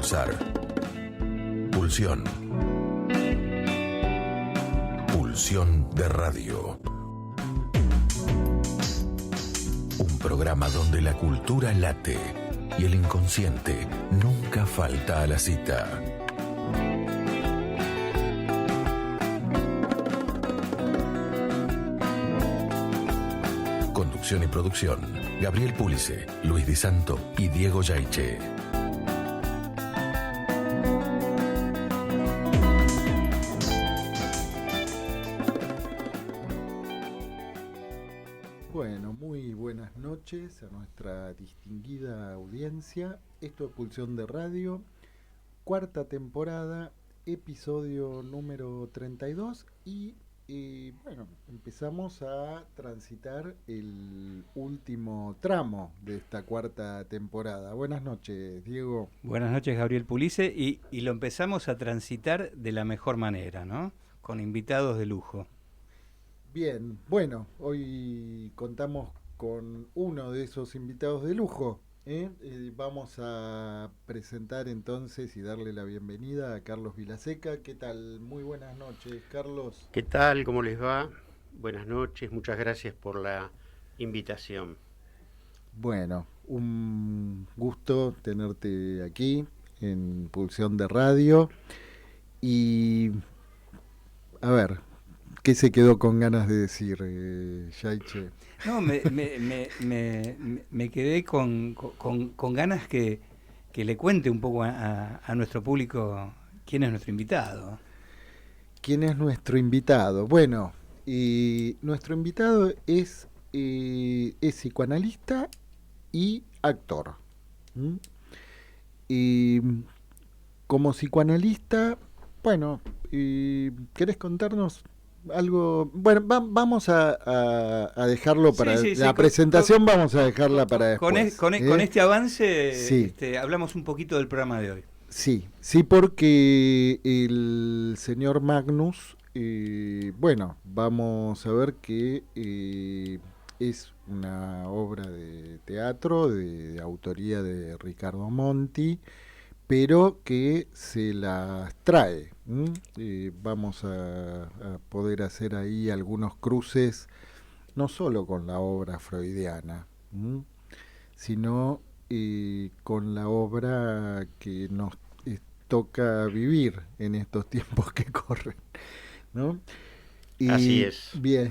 pulsar. Pulsión. Pulsión de radio. Un programa donde la cultura late y el inconsciente nunca falta a la cita. Conducción y producción: Gabriel Pulice, Luis Di Santo y Diego Yaiche. Bueno, muy buenas noches a nuestra distinguida audiencia. Esto es Pulsión de Radio, cuarta temporada, episodio número 32 y bueno, empezamos a transitar el último tramo de esta cuarta temporada. Buenas noches, Diego. Buenas noches, Gabriel Pulice, y lo empezamos a transitar de la mejor manera, ¿no? Con invitados de lujo. Bien, bueno, hoy contamos con uno de esos invitados de lujo. Vamos a presentar entonces y darle la bienvenida a Carlos Vilaseca. ¿Qué tal? Muy buenas noches, Carlos. ¿Qué tal? ¿Cómo les va? Buenas noches, muchas gracias por la invitación. Bueno, un gusto tenerte aquí en Pulsión de Radio. Y a ver, ¿qué se quedó con ganas de decir, Yaiche? No, me quedé con ganas que le cuente un poco a nuestro público quién es nuestro invitado. ¿Quién es nuestro invitado? Bueno, nuestro invitado es psicoanalista y actor. Y como psicoanalista, bueno, ¿querés contarnos algo? Bueno, vamos a dejarlo para la presentación, vamos a dejarla para después. Con este avance, sí. Hablamos un poquito del programa de hoy. Sí, porque el señor Magnus, bueno, vamos a ver que es una obra de teatro de autoría de Ricardo Monti, pero que se las trae. Vamos a poder hacer ahí algunos cruces, no solo con la obra freudiana, sino con la obra que nos toca vivir en estos tiempos que corren, ¿no? Y así es. Bien.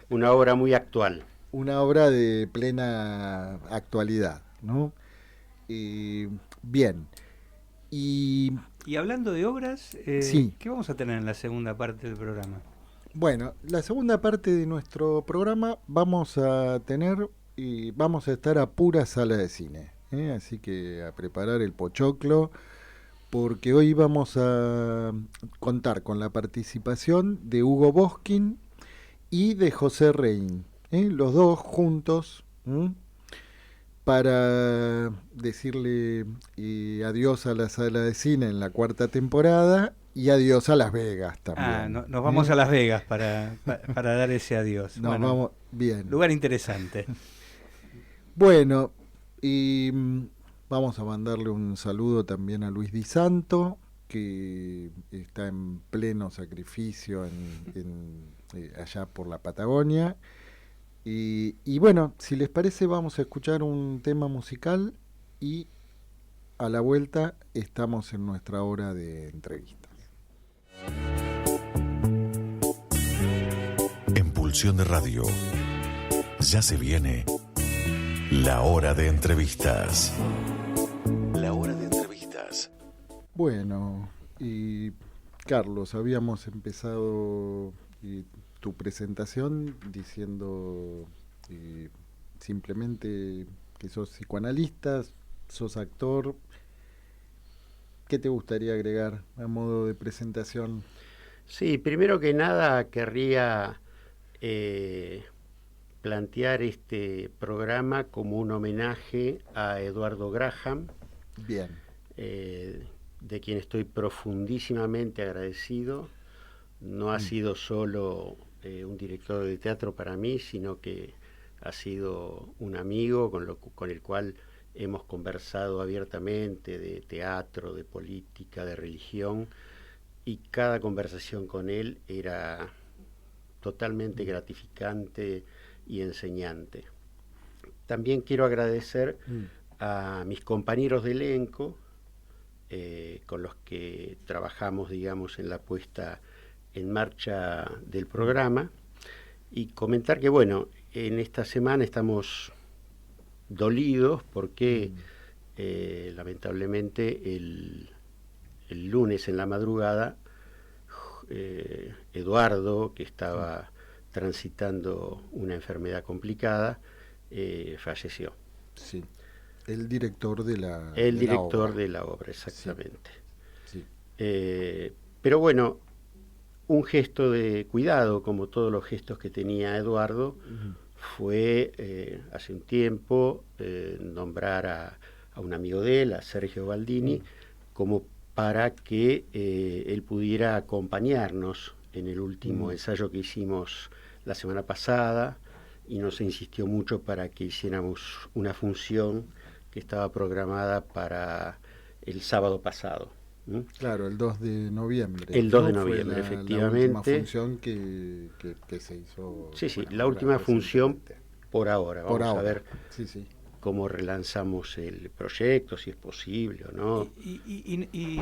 Una obra muy actual. Una obra de plena actualidad, ¿no? Bien. Y hablando de obras, sí. ¿Qué vamos a tener en la segunda parte del programa? Bueno, la segunda parte de nuestro programa vamos a estar a pura sala de cine, así que a preparar el pochoclo, porque hoy vamos a contar con la participación de Hugo Boskin y de José Rein, los dos juntos, para decirle adiós a la sala de cine en la cuarta temporada y adiós a Las Vegas también. Nos vamos a Las Vegas para dar ese adiós. Vamos, bien. Lugar interesante. Bueno, y vamos a mandarle un saludo también a Luis Di Santo, que está en pleno sacrificio allá por la Patagonia. Y bueno, si les parece, vamos a escuchar un tema musical y a la vuelta estamos en nuestra hora de entrevistas. En Pulsión de Radio, ya se viene la hora de entrevistas. La hora de entrevistas. Bueno, y Carlos, habíamos empezado tu presentación diciendo simplemente que sos psicoanalista, sos actor. ¿Qué te gustaría agregar a modo de presentación? Sí, primero que nada querría plantear este programa como un homenaje a Eduardo Graham. Bien. De quien estoy profundísimamente agradecido. No ha sido solo un director de teatro para mí, sino que ha sido un amigo con el cual hemos conversado abiertamente de teatro, de política, de religión, y cada conversación con él era totalmente gratificante y enseñante. También quiero agradecer a mis compañeros de elenco, con los que trabajamos, digamos, en la puesta en marcha del programa, y comentar que, bueno, en esta semana estamos dolidos porque lamentablemente el lunes en la madrugada Eduardo, que estaba transitando una enfermedad complicada, falleció. Sí. El director de la El director obra. de la obra, exactamente. Sí. Pero bueno, un gesto de cuidado, como todos los gestos que tenía Eduardo, fue hace un tiempo nombrar a un amigo de él, a Sergio Baldini, como para que él pudiera acompañarnos en el último ensayo que hicimos la semana pasada, y nos insistió mucho para que hiciéramos una función que estaba programada para el sábado pasado. Claro, el 2 de noviembre. El 2 de Fue noviembre, efectivamente. La última función que se hizo. Sí, bueno, la última función por ahora. Por Vamos ahora. a ver Sí. cómo relanzamos el proyecto, si es posible o no. ¿Y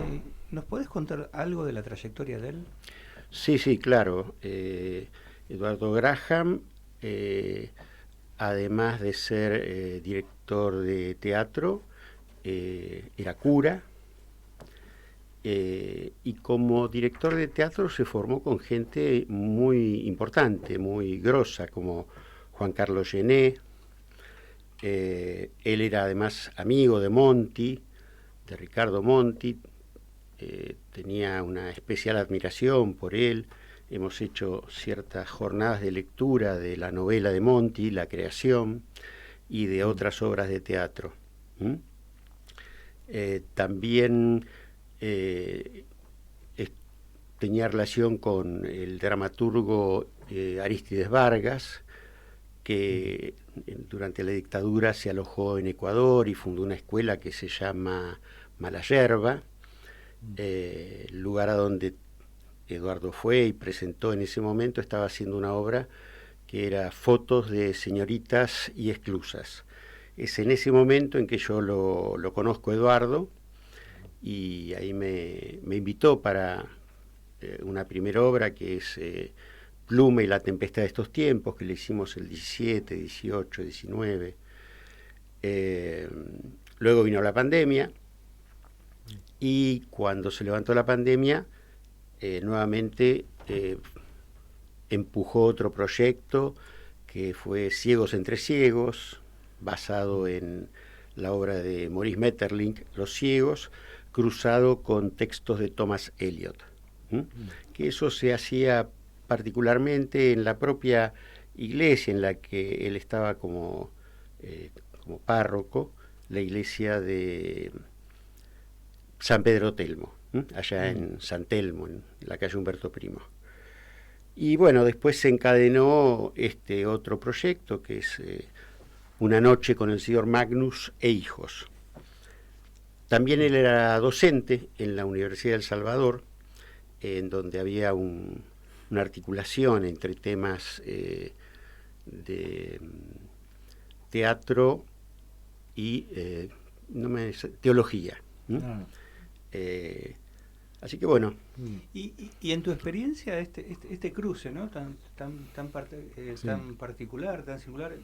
nos podés contar algo de la trayectoria de él? Sí, claro. Eduardo Graham, además de ser director de teatro, era cura, y como director de teatro se formó con gente muy importante, muy grosa, como Juan Carlos Gené. Él era además amigo de Monti, de Ricardo Monti, tenía una especial admiración por él. Hemos hecho ciertas jornadas de lectura de la novela de Monti, La Creación, y de otras obras de teatro. También tenía relación con el dramaturgo Arístides Vargas, que durante la dictadura se alojó en Ecuador y fundó una escuela que se llama Malayerba, el lugar a donde Eduardo fue y presentó en ese momento. Estaba haciendo una obra que era Fotos de señoritas y exclusas. Es en ese momento en que yo lo conozco, Eduardo, y ahí me invitó para una primera obra que es Pluma y la tempestad de estos tiempos, que le hicimos el 17, 18, 19. Luego vino la pandemia, y cuando se levantó la pandemia, nuevamente empujó otro proyecto que fue Ciegos entre Ciegos, basado en la obra de Maurice Maeterlinck, Los Ciegos, cruzado con textos de Thomas Eliot. Que eso se hacía particularmente en la propia iglesia en la que él estaba como párroco, la iglesia de San Pedro Telmo, allá en San Telmo, en la calle Humberto Primo. Y bueno, después se encadenó este otro proyecto que es Una noche con el señor Magnus e hijos. También él era docente en la Universidad de El Salvador, en donde había una articulación entre temas de teatro y teología. Así que bueno. Y en tu experiencia este cruce, ¿no? tan particular, tan singular,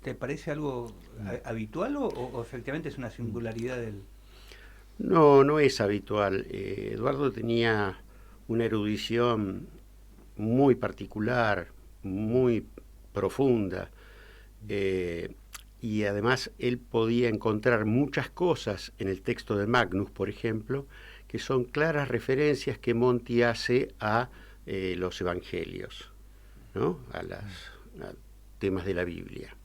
¿te parece algo habitual o efectivamente es una singularidad del...? No es habitual. Eduardo tenía una erudición muy particular, muy profunda, y además él podía encontrar muchas cosas en el texto de Magnus, por ejemplo, que son claras referencias que Monti hace a los evangelios, ¿no? a temas de la Biblia.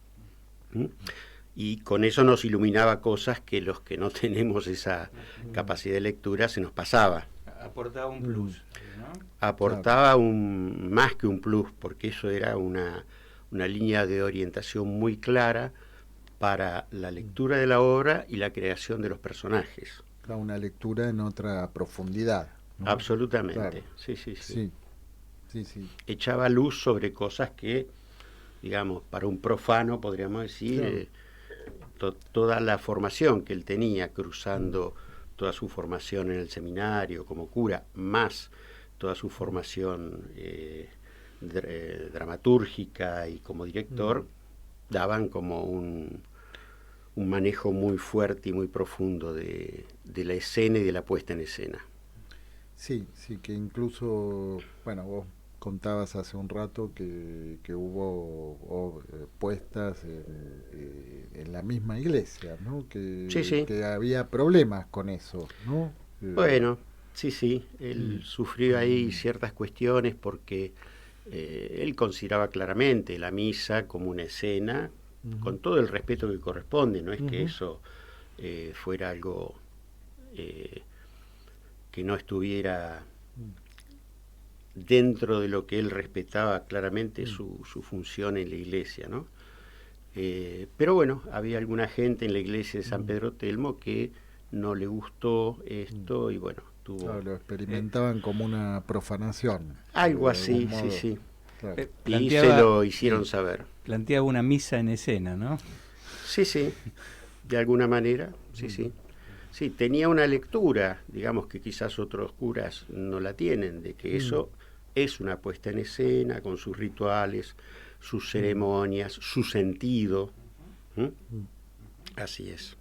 Y con eso nos iluminaba cosas que los que no tenemos esa capacidad de lectura se nos pasaba. Aportaba un plus, ¿no? Aportaba más que un plus, porque eso era una una línea de orientación muy clara para la lectura de la obra y la creación de los personajes. Una lectura en otra profundidad, ¿no? Absolutamente, Claro. sí. Sí. Echaba luz sobre cosas que, digamos, para un profano podríamos decir, Claro. Toda la formación que él tenía, cruzando toda su formación en el seminario como cura, más toda su formación dramatúrgica y como director, daban como un manejo muy fuerte y muy profundo de la escena y de la puesta en escena. Sí, que incluso, bueno, vos contabas hace un rato que hubo puestas en la misma iglesia, ¿no? Sí. Que había problemas con eso, ¿no? Bueno, sí, él sufrió ahí ciertas cuestiones porque él consideraba claramente la misa como una escena, con todo el respeto que corresponde, no es que eso fuera algo que no estuviera dentro de lo que él respetaba claramente su función en la iglesia, ¿no? Pero bueno, había alguna gente en la iglesia de San Pedro Telmo que no le gustó esto y bueno, tuvo... Claro, lo experimentaban como una profanación. Algo de así, algún modo. sí. Claro. Y se lo hicieron saber. Planteaba una misa en escena, ¿no? Sí, de alguna manera, sí. Sí, tenía una lectura, digamos que quizás otros curas no la tienen, de que eso es una puesta en escena con sus rituales, sus ceremonias, su sentido. Así es.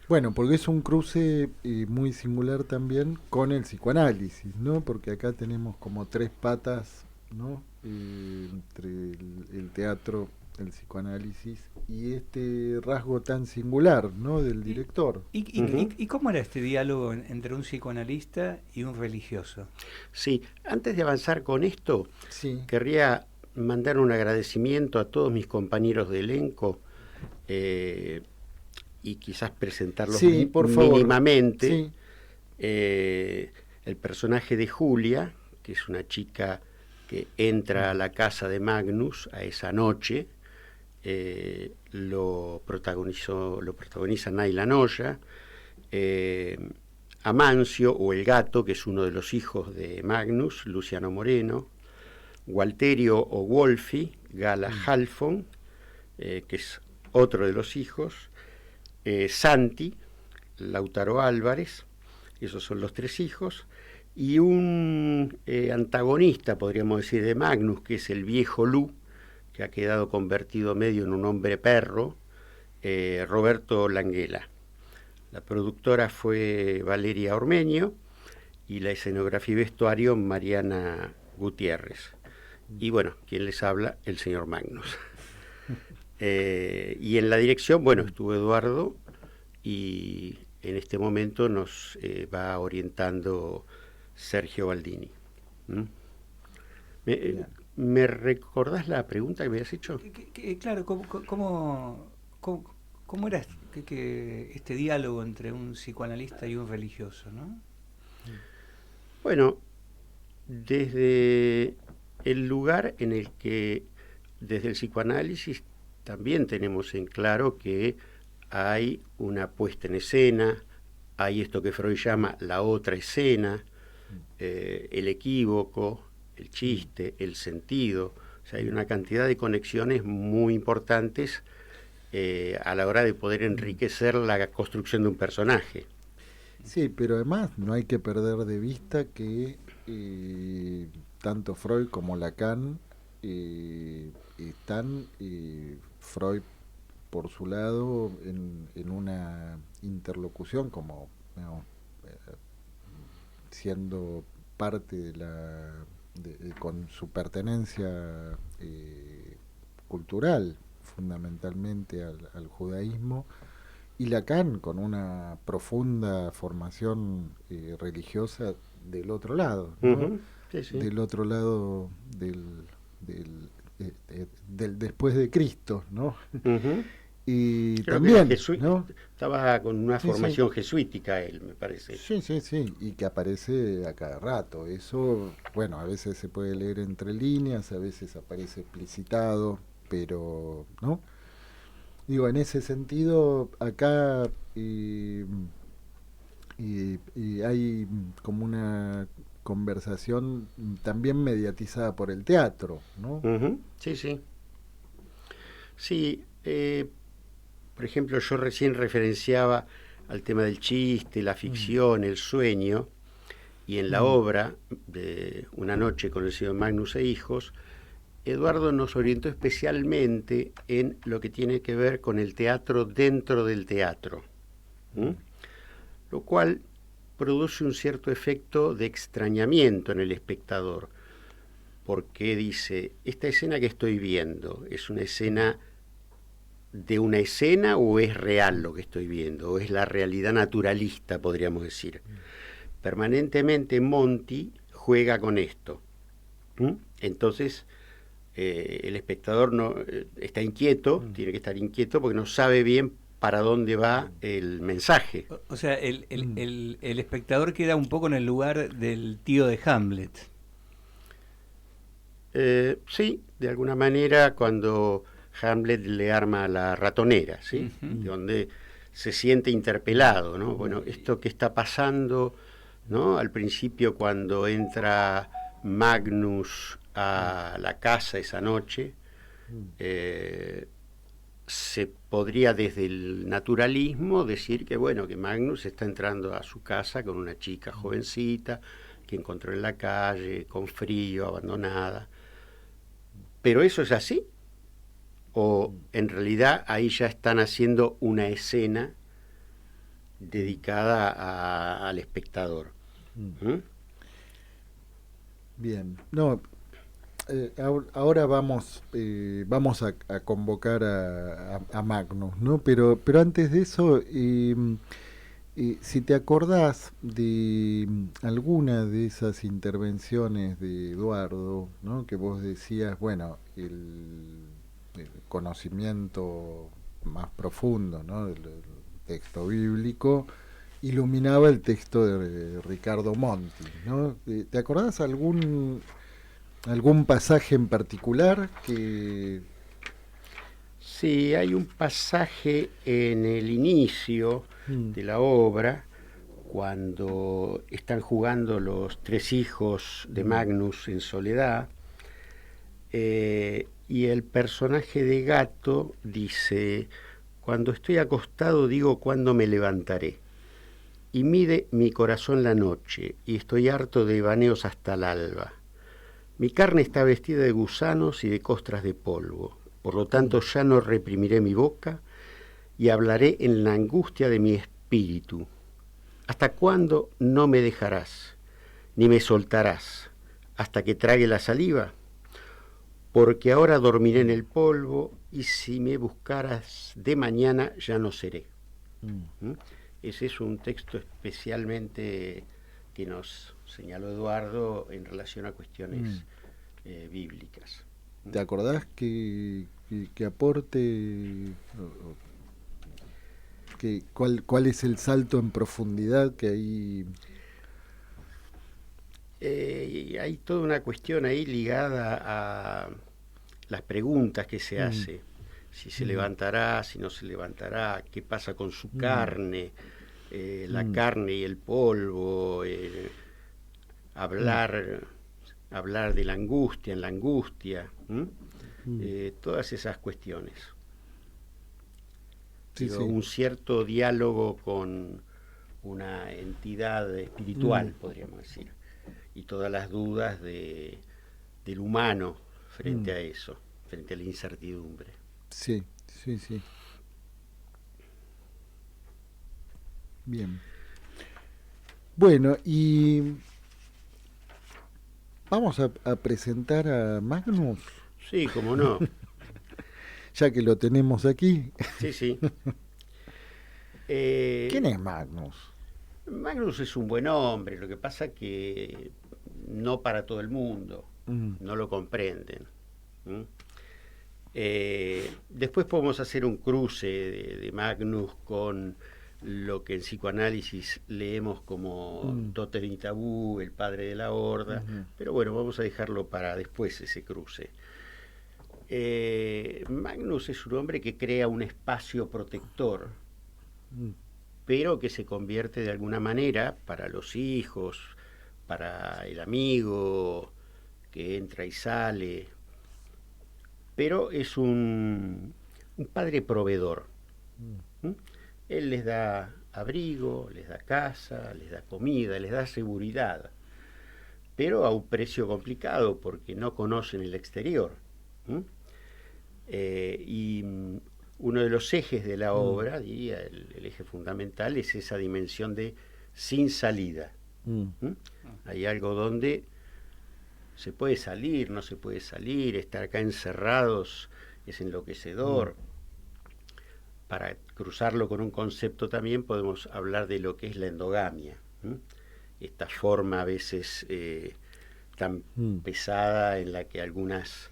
Bueno, porque es un cruce muy singular también con el psicoanálisis, ¿no? Porque acá tenemos como tres patas, ¿no? Entre el teatro, el psicoanálisis y este rasgo tan singular, ¿no? Del director. ¿Y cómo era este diálogo entre un psicoanalista y un religioso? Sí, antes de avanzar con esto, Sí. querría mandar un agradecimiento a todos mis compañeros de elenco y quizás presentarlos por favor. mínimamente. Sí. El personaje de Julia, que es una chica que entra a la casa de Magnus a esa noche, lo protagoniza Naila Noya. Amancio, o el gato, que es uno de los hijos de Magnus, Luciano Moreno. Gualterio o Wolfi, Gala Halfon, que es otro de los hijos. Santi, Lautaro Álvarez, esos son los tres hijos. Y un antagonista, podríamos decir, de Magnus, que es el viejo Lu, que ha quedado convertido medio en un hombre perro, Roberto Languela. La productora fue Valeria Ormeño y la escenografía y vestuario Mariana Gutiérrez. Y bueno, quien les habla, el señor Magnus. Y en la dirección, bueno, estuvo Eduardo y en este momento nos va orientando Sergio Baldini. ¿Me recordás la pregunta que me habías hecho? Claro, ¿cómo era este diálogo entre un psicoanalista y un religioso, ¿no? Bueno, desde el lugar en el que, desde el psicoanálisis, también tenemos en claro que hay una puesta en escena, hay esto que Freud llama la otra escena, el equívoco, el chiste, el sentido. O sea, hay una cantidad de conexiones muy importantes a la hora de poder enriquecer la construcción de un personaje. Sí, pero además no hay que perder de vista que tanto Freud como Lacan están, Freud por su lado, en una interlocución como, digamos, siendo parte de con su pertenencia cultural, fundamentalmente al judaísmo, y Lacan con una profunda formación religiosa del otro lado, ¿no? Sí. Del otro lado del después de Cristo, ¿no? Y Creo que era también, ¿no? estaba con una Sí, formación jesuítica él, me parece. sí, sí, sí, y que aparece a cada rato. Eso, bueno, a veces se puede leer entre líneas, a veces aparece explicitado, pero, ¿no? Digo, en ese sentido, acá y hay como una conversación también mediatizada por el teatro, ¿no? Ujú, sí, sí. Sí, por ejemplo, yo recién referenciaba al tema del chiste, la Mm, ficción, el sueño, y en la mm, obra de Una noche con el señor Magnus e hijos, Eduardo nos orientó especialmente en lo que tiene que ver con el teatro dentro del teatro, ¿m? Lo cual produce un cierto efecto de extrañamiento en el espectador, porque dice, esta escena que estoy viendo, ¿es una escena de una escena o es real lo que estoy viendo? ¿O es la realidad naturalista, podríamos decir? Permanentemente Monti juega con esto. Entonces, el espectador no está inquieto, tiene que estar inquieto porque no sabe bien para dónde va el mensaje. O sea, mm. el espectador queda un poco en el lugar del tío de Hamlet. Sí, de alguna manera cuando Hamlet le arma la ratonera, ¿sí? Ujú. Donde se siente interpelado, ¿no? Bueno, esto que está pasando, ¿no? Al principio cuando entra Magnus a la casa esa noche, eh, se podría desde el naturalismo decir que bueno, que Magnus está entrando a su casa con una chica jovencita que encontró en la calle, con frío, abandonada. ¿Pero eso es así? ¿O en realidad ahí ya están haciendo una escena dedicada al espectador? ¿Mm? Bien, no, ahora vamos a convocar a Magnus, ¿no? Pero antes de eso, si te acordás de alguna de esas intervenciones de Eduardo, ¿no? Que vos decías, bueno, el conocimiento más profundo, ¿no? Del texto bíblico iluminaba el texto de Ricardo Monti, ¿no? ¿Te acordás algún pasaje en particular que... Sí, hay un pasaje en el inicio Mm, de la obra, cuando están jugando los tres hijos de mm, Magnus en soledad, y el personaje de Gato dice, cuando estoy acostado digo cuándo me levantaré, y mide mi corazón la noche, y estoy harto de vaneos hasta el alba. Mi carne está vestida de gusanos y de costras de polvo, por lo tanto ya no reprimiré mi boca y hablaré en la angustia de mi espíritu. ¿Hasta cuándo no me dejarás, ni me soltarás, hasta que trague la saliva? Porque ahora dormiré en el polvo y si me buscaras de mañana ya no seré. mm, ¿Mm? Ese es un texto especialmente que nos señaló Eduardo en relación a mm. cuestiones bíblicas. ¿Te acordás que aporte, cuál es el salto en profundidad que ahí... Y hay toda una cuestión ahí ligada a las preguntas que se Mm, hace. Si se mm, levantará, si no se levantará, qué pasa con su mm, carne, la mm, carne y el polvo, mm, hablar, hablar de la angustia en la angustia, mm. todas esas cuestiones. Sí, Digo, sí. un cierto diálogo con una entidad espiritual, Mm, podríamos decir, y todas las dudas del humano frente mm. a eso, frente a la incertidumbre. Sí, sí, sí. Bien. Bueno, y vamos a presentar a Magnus, Sí, cómo no. ya que lo tenemos aquí. Sí, sí. ¿Quién es Magnus? Magnus es un buen hombre, lo que pasa que no para todo el mundo, Mm, no lo comprenden. ¿Mm? Después podemos hacer un cruce de Magnus con lo que en psicoanálisis leemos como Totem y Tabú, el padre de la horda, pero bueno, vamos a dejarlo para después ese cruce. Magnus es un hombre que crea un espacio protector, pero que se convierte de alguna manera para los hijos, para el amigo que entra y sale, pero es un padre proveedor. Él les da abrigo, les da casa, les da comida, les da seguridad, pero a un precio complicado porque no conocen el exterior. Y uno de los ejes de la obra, diría, el eje fundamental, es esa dimensión de sin salida. Hay algo donde se puede salir, no se puede salir, estar acá encerrados es enloquecedor. Para cruzarlo con un concepto también podemos hablar de lo que es la endogamia. Esta forma a veces tan pesada en la que algunas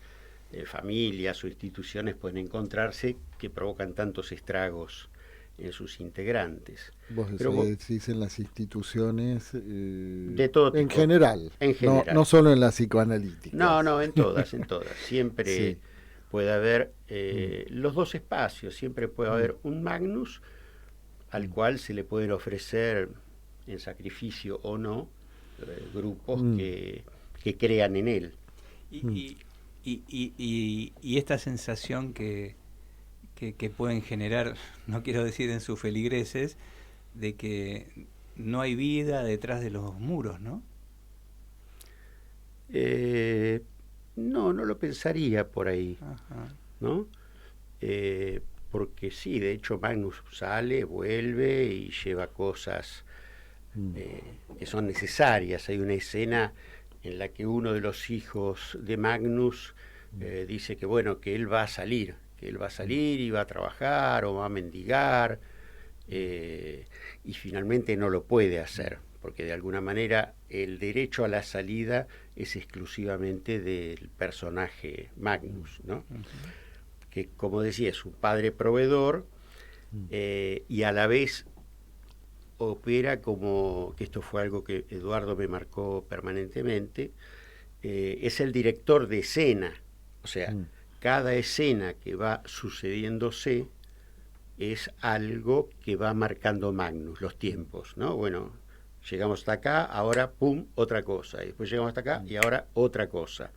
familias o instituciones pueden encontrarse, que provocan tantos estragos en sus integrantes. Vos decís en las instituciones de todo tipo. En general. No solo en la psicoanalítica. No, en todas. Siempre sí. Puede haber los dos espacios, siempre puede haber un Magnus al cual se le pueden ofrecer en sacrificio o no grupos que crean en él. Y esta sensación que pueden generar, no quiero decir en sus feligreses, de que no hay vida detrás de los muros, ¿no? No lo pensaría por ahí. Ajá. ¿No? Porque sí, de hecho Magnus sale, vuelve y lleva cosas que son necesarias. Hay una escena en la que uno de los hijos de Magnus dice que bueno, que él va a salir y va a trabajar o va a mendigar, y finalmente no lo puede hacer, porque de alguna manera el derecho a la salida es exclusivamente del personaje Magnus, ¿no? Que, como decía, es un padre proveedor, y a la vez opera como, que esto fue algo que Eduardo me marcó permanentemente, es el director de escena. O sea, cada escena que va sucediéndose es algo que va marcando Magnus, los tiempos, ¿no? Bueno, llegamos hasta acá, ahora pum, otra cosa, y después llegamos hasta acá y ahora otra cosa,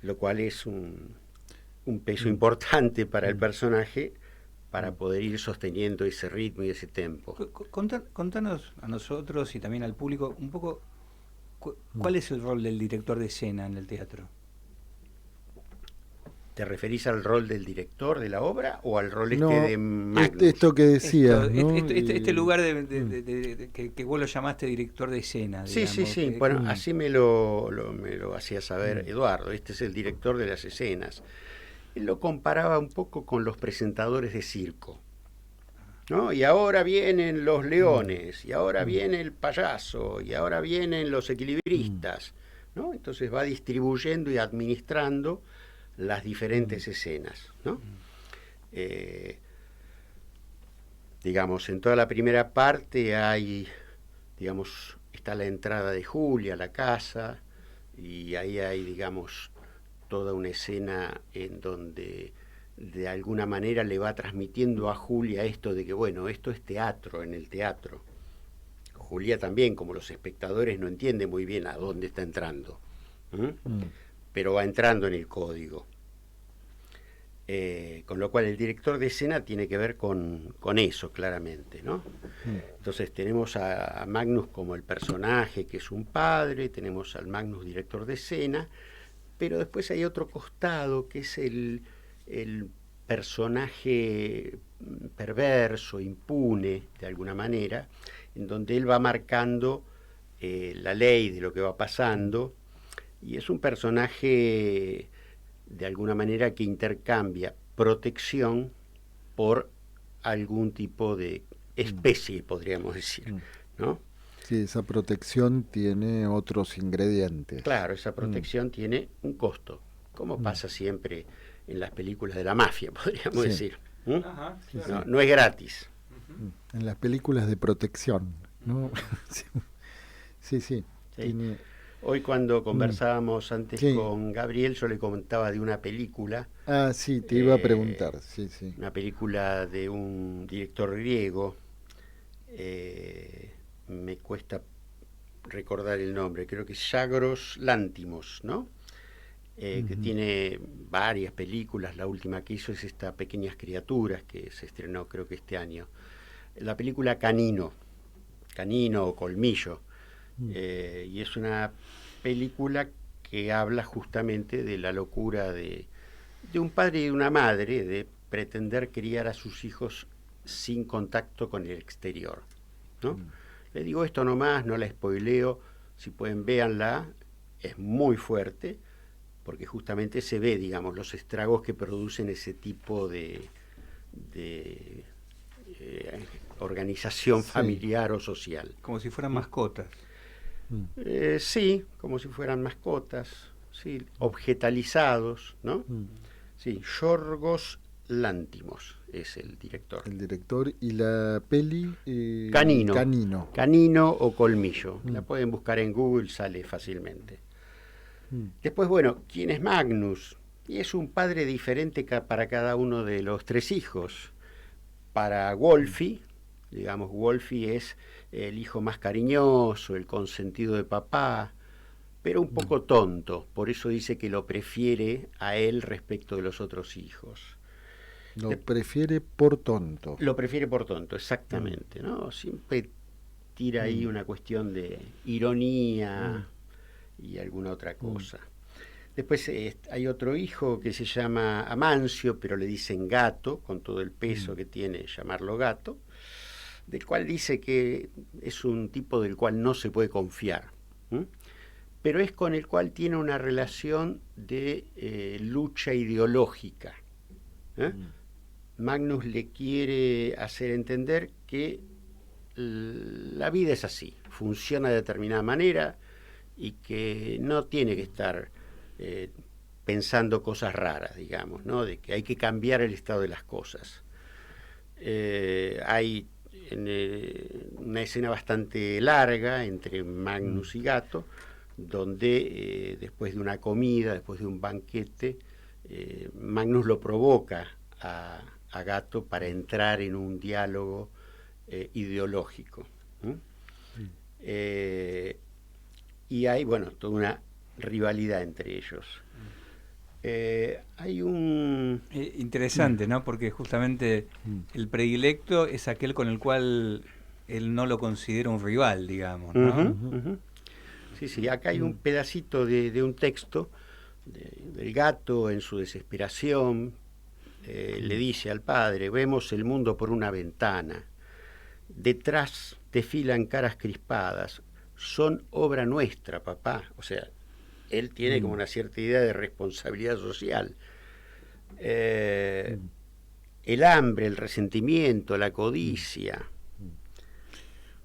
lo cual es un peso importante para el personaje para poder ir sosteniendo ese ritmo y ese tempo. Contanos a nosotros y también al público un poco cuál es el rol del director de escena en el teatro. ¿Te referís al rol del director de la obra o al rol de Magnus? Esto que decías, ¿no? Este lugar que vos lo llamaste director de escena. Digamos, sí. Bueno, así me lo hacía saber Eduardo. Este es el director de las escenas. Él lo comparaba un poco con los presentadores de circo, ¿no? Y ahora vienen los leones, y ahora viene el payaso, y ahora vienen los equilibristas, ¿no? Entonces va distribuyendo y administrando las diferentes escenas, ¿no? Digamos, en toda la primera parte está la entrada de Julia a la casa, y ahí hay, digamos, toda una escena en donde de alguna manera le va transmitiendo a Julia esto de que, bueno, esto es teatro en el teatro. Julia también, como los espectadores, no entiende muy bien a dónde está entrando, pero va entrando en el código. Con lo cual el director de escena tiene que ver con eso, claramente, ¿no? Entonces tenemos a Magnus como el personaje, que es un padre, tenemos al Magnus director de escena, pero después hay otro costado, que es el personaje perverso, impune, de alguna manera, en donde él va marcando la ley de lo que va pasando, y es un personaje de alguna manera que intercambia protección por algún tipo de especie, podríamos decir, ¿no? Sí, esa protección tiene otros ingredientes. Claro, esa protección tiene un costo, como pasa siempre en las películas de la mafia, podríamos decir. Ajá, claro. No es gratis. En las películas de protección, ¿no? Sí. Sí. Tiene... Hoy cuando conversábamos antes Sí. con Gabriel, yo le comentaba de una película. Ah, sí, te iba a preguntar, sí. Una película de un director griego. Me cuesta recordar el nombre, creo que es Zagros Lántimos, ¿no? Que tiene varias películas. La última que hizo es esta Pequeñas Criaturas, que se estrenó creo que este año. La película Canino o Colmillo, y es una película que habla justamente de la locura de un padre y de una madre de pretender criar a sus hijos sin contacto con el exterior, ¿no? Le digo esto nomás, no la spoileo, si pueden véanla, es muy fuerte, porque justamente se ve, digamos, los estragos que producen ese tipo de organización familiar o social. Como si fueran mascotas. Sí, como si fueran mascotas, sí, objetalizados, ¿no? Sí, Yorgos Lántimos es el director. El director y la peli... Canino o Colmillo. La pueden buscar en Google, sale fácilmente. Después, bueno, ¿quién es Magnus? Y es un padre diferente para cada uno de los tres hijos. Para Wolfie, digamos, Wolfie es el hijo más cariñoso, el consentido de papá, pero un poco tonto, por eso dice que lo prefiere a él respecto de los otros hijos. Lo prefiere por tonto. Lo prefiere por tonto, exactamente, ¿no? Siempre tira ahí una cuestión de ironía y alguna otra cosa. Después hay otro hijo que se llama Amancio, pero le dicen Gato, con todo el peso que tiene llamarlo Gato, del cual dice que es un tipo del cual no se puede confiar, pero es con el cual tiene una relación de lucha ideológica. Magnus le quiere hacer entender que la vida es así, funciona de determinada manera y que no tiene que estar pensando cosas raras, digamos, ¿no? De que hay que cambiar el estado de las cosas. Hay una escena bastante larga entre Magnus y Gato, donde después de una comida, después de un banquete, Magnus lo provoca a Gato para entrar en un diálogo ideológico. Y hay, bueno, toda una rivalidad entre ellos. Hay un... Interesante, ¿no? Porque justamente el predilecto es aquel con el cual él no lo considera un rival, digamos, ¿no? Sí, acá hay un pedacito de un texto del Gato en su desesperación. Le dice al padre: vemos el mundo por una ventana, detrás desfilan caras crispadas, son obra nuestra, papá. O sea, él tiene como una cierta idea de responsabilidad social. El hambre, el resentimiento, la codicia.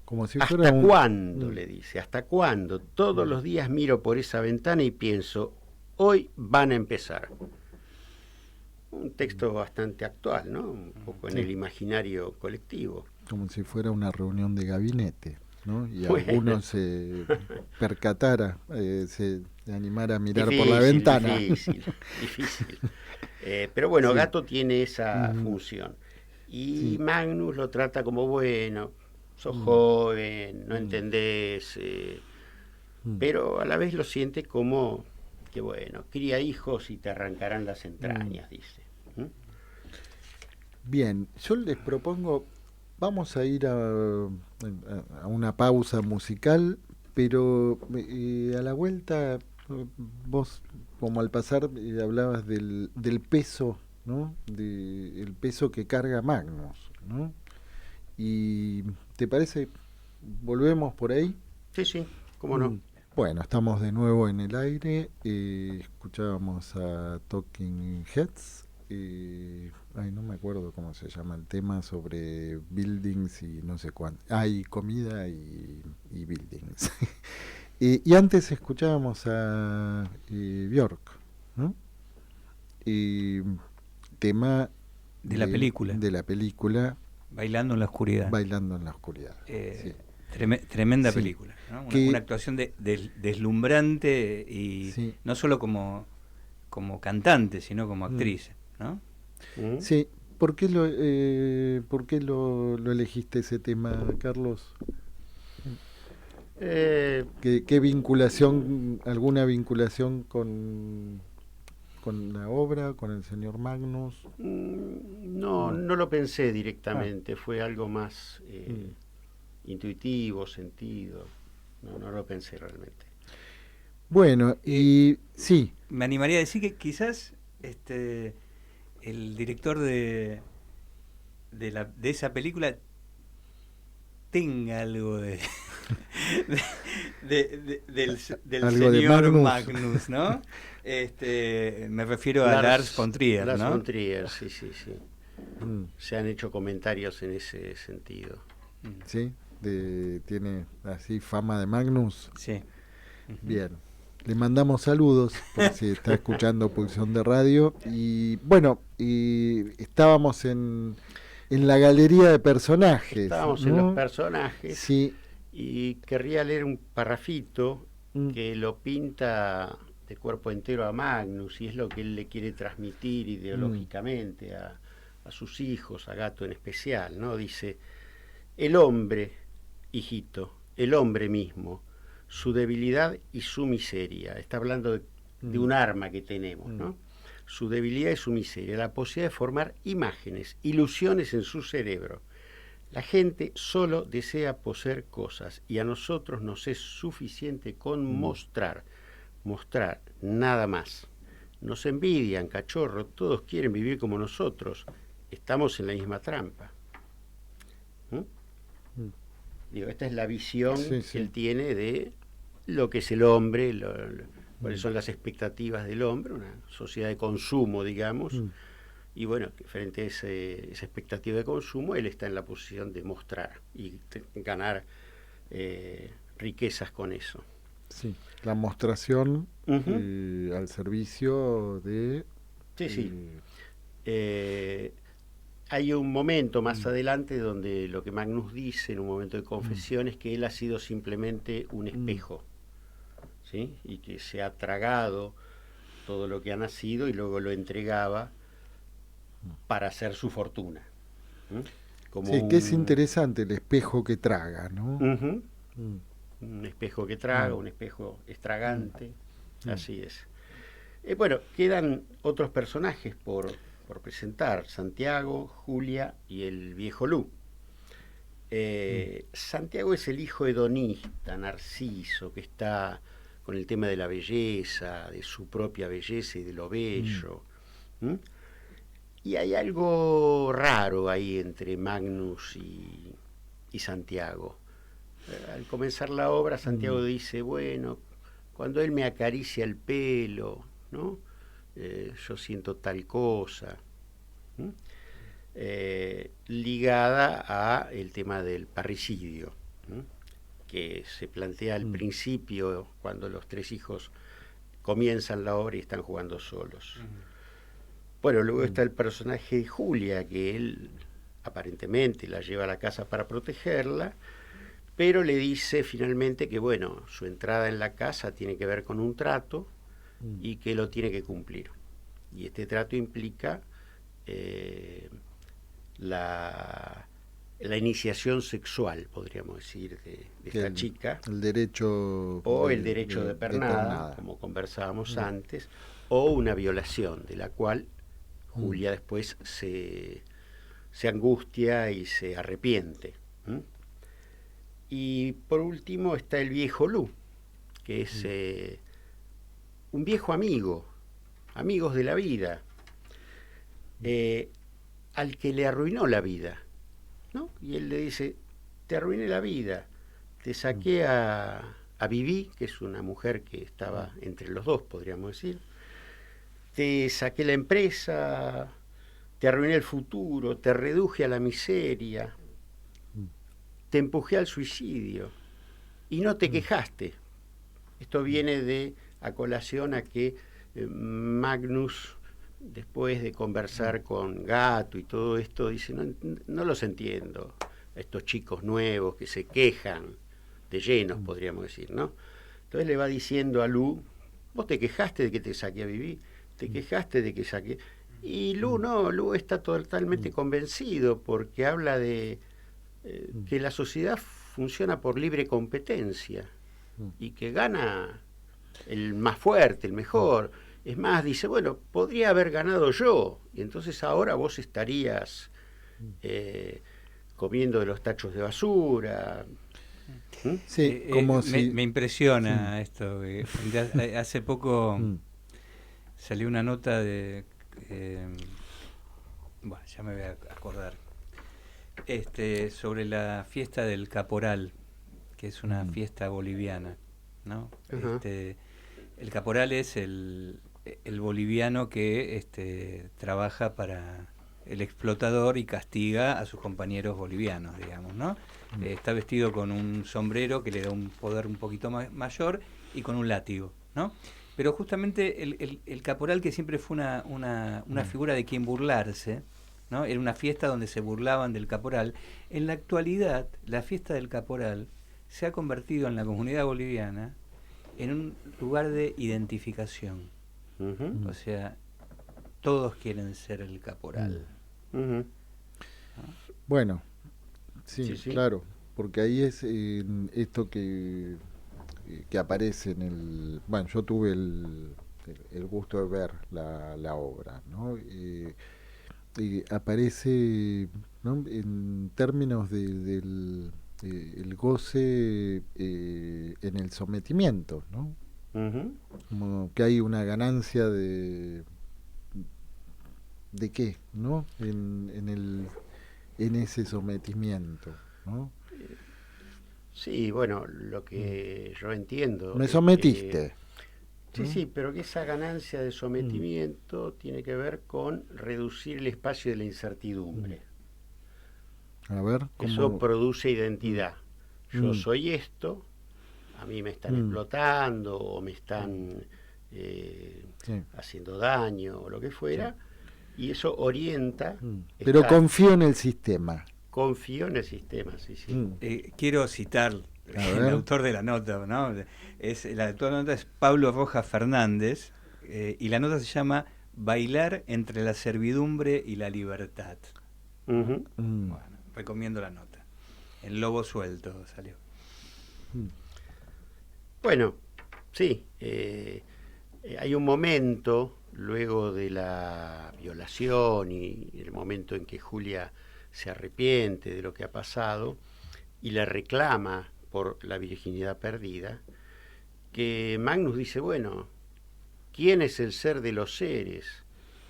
Como si ¿Hasta fuera cuándo? Le dice, ¿hasta cuándo? Todos los días miro por esa ventana y pienso, hoy van a empezar. Un texto bastante actual, ¿no? Un poco en el imaginario colectivo. Como si fuera una reunión de gabinete, ¿no? Y alguno se percatara, se animara a mirar por la ventana. Difícil. Pero bueno, Gato tiene esa función. Y Magnus lo trata como, bueno, sos joven, no entendés, pero a la vez lo siente como que, bueno, cría hijos y te arrancarán las entrañas, dice. Bien, yo les propongo, vamos a ir a una pausa musical, pero a la vuelta, vos, como al pasar, hablabas del peso, ¿no? El peso que carga Magnus, ¿no? Y ¿te parece? ¿Volvemos por ahí? Sí, cómo no. Bueno, estamos de nuevo en el aire. Escuchábamos a Talking Heads. No me acuerdo cómo se llama el tema, sobre buildings y no sé cuánto. Y comida y buildings. Y antes escuchábamos a Björk, ¿no? tema de la película. De la película Bailando en la oscuridad. Bailando en la oscuridad. Sí. Tremenda Sí. película, ¿no? Que, una actuación deslumbrante y sí. no solo como cantante, sino como actriz, ¿no? Sí. ¿Por qué lo elegiste ese tema, Carlos? ¿Qué vinculación, alguna vinculación con la obra, con el señor Magnus? No lo pensé directamente, fue algo más intuitivo, sentido. No lo pensé realmente. Bueno, y sí. Me animaría a decir que quizás el director de esa película tenga algo del algo señor de Magnus, ¿no? Me refiero a Lars von Trier, Lars ¿no? von Trier, sí. Se han hecho comentarios en ese sentido. Sí, tiene así fama de Magnus. Sí. Bien. Le mandamos saludos por si está escuchando Pulsión de Radio. Y bueno, estábamos en la galería de personajes. Estábamos, ¿no?, en los personajes. Sí. Y querría leer un parrafito que lo pinta de cuerpo entero a Magnus, y es lo que él le quiere transmitir ideológicamente a sus hijos, a Gato en especial, ¿no? Dice: el hombre, hijito, el hombre mismo, su debilidad y su miseria. Está hablando de un arma que tenemos, ¿no? Su debilidad y su miseria, la posibilidad de formar imágenes, ilusiones en su cerebro. La gente solo desea poseer cosas, y a nosotros nos es suficiente con mostrar, nada más. Nos envidian, cachorro, todos quieren vivir como nosotros. Estamos en la misma trampa. Digo, esta es la visión que él tiene de lo que es el hombre, cuáles son las expectativas del hombre, una sociedad de consumo, digamos. Y bueno, frente a esa expectativa de consumo, él está en la posición de mostrar y ganar riquezas con eso. Sí, la mostración al servicio de... Sí. Hay un momento más adelante donde lo que Magnus dice en un momento de confesión es que él ha sido simplemente un espejo, ¿sí? Y que se ha tragado todo lo que ha nacido y luego lo entregaba para hacer su fortuna. Como sí, que es interesante el espejo que traga, ¿no? Un espejo que traga, un espejo estragante, así es. Bueno, quedan otros personajes por presentar: Santiago, Julia y el viejo Lu. Santiago es el hijo hedonista, narciso, que está con el tema de la belleza, de su propia belleza y de lo bello. Y hay algo raro ahí entre Magnus y Santiago. Al comenzar la obra, Santiago dice: bueno, cuando él me acaricia el pelo, ¿no? Yo siento tal cosa, ligada a el tema del parricidio, que se plantea al principio, cuando los tres hijos comienzan la obra y están jugando solos. Bueno, luego está el personaje de Julia, que él aparentemente la lleva a la casa para protegerla, pero le dice finalmente que, bueno, su entrada en la casa tiene que ver con un trato y que lo tiene que cumplir. Y este trato implica la iniciación sexual, podríamos decir, de esta chica. El derecho... O el derecho de pernada, como conversábamos antes, o una violación, de la cual Julia después se angustia y se arrepiente. Y por último está el viejo Lu, que es un viejo amigo, amigos de la vida, al que le arruinó la vida, ¿no? Y él le dice: te arruiné la vida, te saqué a Vivi, que es una mujer que estaba entre los dos, podríamos decir, te saqué la empresa, te arruiné el futuro, te reduje a la miseria, te empujé al suicidio y no te quejaste. Esto viene a colación a que Magnus después de conversar con Gatto y todo esto, dice, no los entiendo, estos chicos nuevos que se quejan de llenos, podríamos decir, ¿no? Entonces le va diciendo a Lu, vos te quejaste de que te saqué a vivir, te quejaste de que saqué... Y Lu está totalmente convencido, porque habla de que la sociedad funciona por libre competencia y que gana el más fuerte, el mejor. Es más, dice, bueno, podría haber ganado yo, y entonces ahora vos estarías comiendo de los tachos de basura. Sí, como si... me impresiona esto. Hace poco salió una nota de... bueno, ya me voy a acordar. Sobre la fiesta del Caporal, que es una fiesta boliviana, ¿no? El caporal es el boliviano que trabaja para el explotador y castiga a sus compañeros bolivianos, digamos, ¿no? Está vestido con un sombrero que le da un poder un poquito mayor y con un látigo, ¿no? Pero justamente el caporal, que siempre fue una figura de quien burlarse, ¿no? Era una fiesta donde se burlaban del caporal. En la actualidad, la fiesta del caporal se ha convertido en la comunidad boliviana en un lugar de identificación. O sea, todos quieren ser el caporal. ¿No? Bueno, sí, claro, porque ahí es esto que aparece en el... Bueno, yo tuve el gusto de ver la obra, ¿no? Y aparece, ¿no?, en términos del el goce en el sometimiento, ¿no? Como que hay una ganancia de qué, ¿no? En ese sometimiento, ¿no? Sí, bueno, lo que yo entiendo... Me sometiste. Sí, pero que esa ganancia de sometimiento tiene que ver con reducir el espacio de la incertidumbre. A ver, ¿cómo? Eso produce identidad. Yo soy esto, a mí me están explotando o me están haciendo daño o lo que fuera, y eso orienta... Pero confío en el sistema. Confío en el sistema, sí. Quiero citar el autor de la nota, ¿no? El autor de la nota es Pablo Rojas Fernández, y la nota se llama Bailar entre la servidumbre y la libertad. Bueno, recomiendo la nota. El lobo suelto salió. Bueno, sí. Hay un momento, luego de la violación y el momento en que Julia se arrepiente de lo que ha pasado y le reclama por la virginidad perdida, que Magnus dice, bueno, ¿quién es el ser de los seres?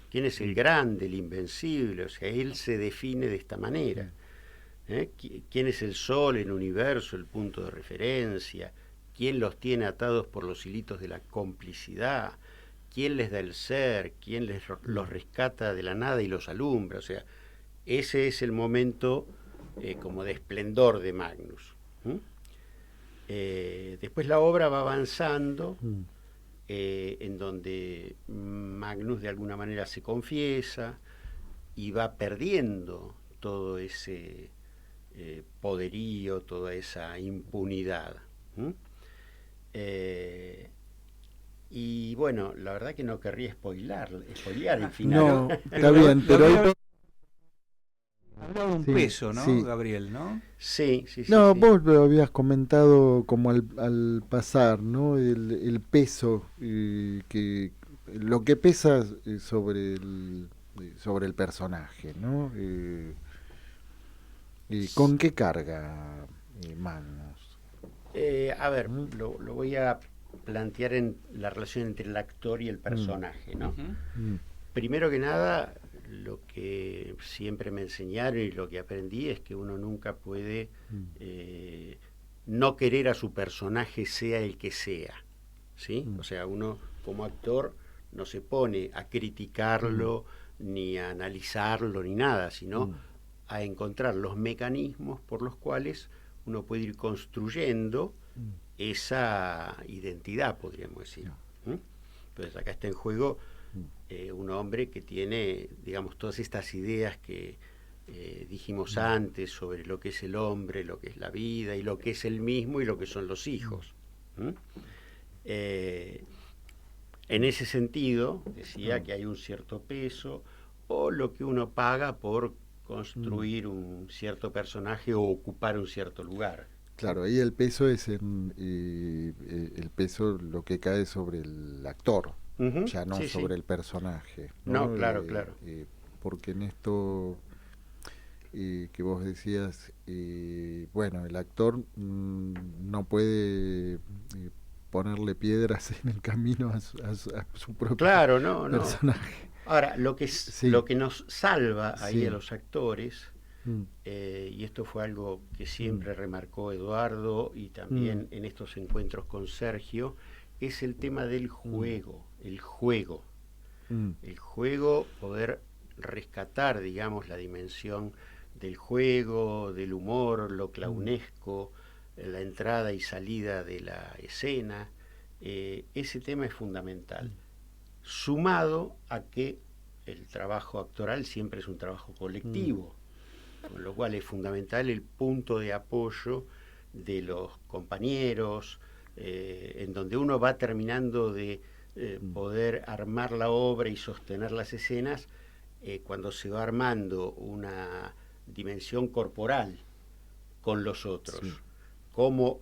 ¿Quién es el grande, el invencible? O sea, él se define de esta manera. ¿Quién es el sol, el universo, el punto de referencia? ¿Quién los tiene atados por los hilitos de la complicidad? ¿Quién les da el ser? ¿Quién los rescata de la nada y los alumbra? O sea, ese es el momento como de esplendor de Magnus. Después la obra va avanzando, en donde Magnus de alguna manera se confiesa y va perdiendo todo ese poderío, toda esa impunidad. Y bueno, la verdad que no querría spoilear el final. No, está bien, pero hay... Hablaba de un peso, ¿no, Gabriel, no? Sí. No, vos lo habías comentado como al pasar, ¿no? El peso, que lo que pesa sobre el personaje, ¿no? ¿Con qué carga Magnus? A ver, lo voy a plantear en la relación entre el actor y el personaje, ¿no? Primero que nada, lo que siempre me enseñaron y lo que aprendí es que uno nunca puede no querer a su personaje, sea el que sea, ¿sí? O sea, uno como actor no se pone a criticarlo, ni a analizarlo, ni nada, sino a encontrar los mecanismos por los cuales uno puede ir construyendo esa identidad, podríamos decir. Entonces acá está en juego un hombre que tiene, digamos, todas estas ideas que dijimos antes sobre lo que es el hombre, lo que es la vida y lo que es él mismo y lo que son los hijos. En ese sentido, decía que hay un cierto peso o lo que uno paga por construir un cierto personaje o ocupar un cierto lugar. Claro, ahí el peso es el peso lo que cae sobre el actor, ya no sobre el personaje. No, claro. Porque en esto que vos decías, bueno, el actor no puede ponerle piedras en el camino a su propio personaje. No. Ahora, lo que nos salva ahí a los actores, y esto fue algo que siempre remarcó Eduardo y también en estos encuentros con Sergio, es el tema del juego, el juego, poder rescatar, digamos, la dimensión del juego, del humor, lo clownesco, la entrada y salida de la escena. Ese tema es fundamental, sumado a que el trabajo actoral siempre es un trabajo colectivo, con lo cual es fundamental el punto de apoyo de los compañeros, en donde uno va terminando de poder armar la obra y sostener las escenas, cuando se va armando una dimensión corporal con los otros, cómo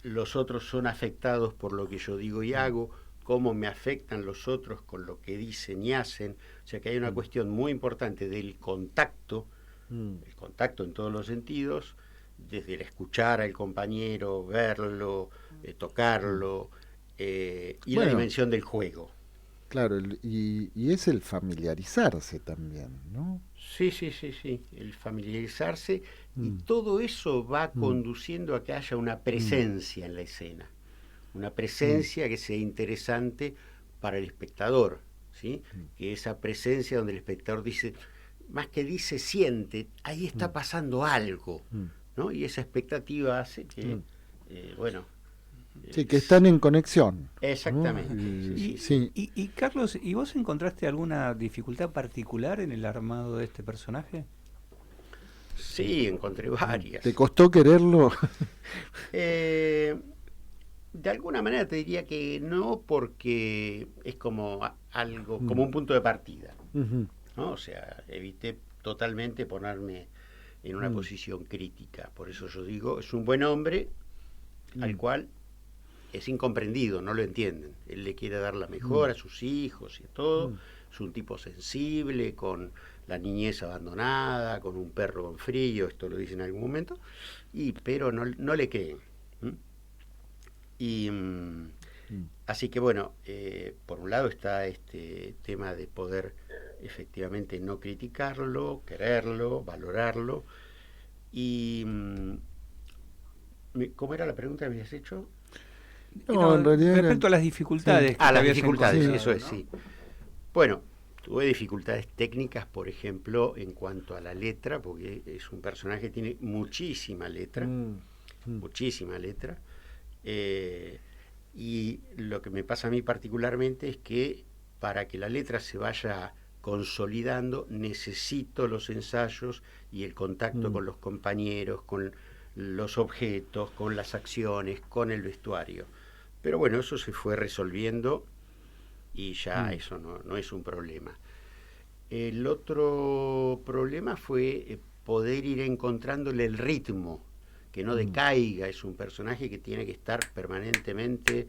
los otros son afectados por lo que yo digo y hago, cómo me afectan los otros con lo que dicen y hacen. O sea que hay una cuestión muy importante del contacto, el contacto en todos los sentidos, desde el escuchar al compañero, verlo, tocarlo, y la dimensión del juego. Claro, y es el familiarizarse también, ¿no? Sí, el familiarizarse, y todo eso va conduciendo a que haya una presencia en la escena, una presencia que sea interesante para el espectador, ¿sí? Que esa presencia donde el espectador dice, más que dice, siente, ahí está pasando algo, ¿no? Y esa expectativa hace que, sí, que están en conexión. Exactamente. ¿No? Y Carlos, ¿y vos encontraste alguna dificultad particular en el armado de este personaje? Sí, encontré varias. ¿Te costó quererlo? De alguna manera te diría que no, porque es como algo, como un punto de partida, ¿no? O sea, evité totalmente ponerme en una posición crítica. Por eso yo digo, es un buen hombre al cual es incomprendido, no lo entienden. Él le quiere dar la mejor a sus hijos y todo. Es un tipo sensible, con la niñez abandonada, con un perro con frío, esto lo dice en algún momento, pero no le creen. Así que bueno, por un lado está este tema de poder efectivamente no criticarlo, quererlo, valorarlo. Y ¿cómo era la pregunta que me habías hecho? No, en realidad respecto a las dificultades. Las dificultades, sí, eso es, sí. Bueno, tuve dificultades técnicas, por ejemplo, en cuanto a la letra, porque es un personaje que tiene muchísima letra, y lo que me pasa a mí particularmente es que para que la letra se vaya consolidando necesito los ensayos y el contacto con los compañeros, con los objetos, con las acciones, con el vestuario. Pero bueno, eso se fue resolviendo y ya eso no es un problema. El otro problema fue poder ir encontrándole el ritmo, que no decaiga. Es un personaje que tiene que estar permanentemente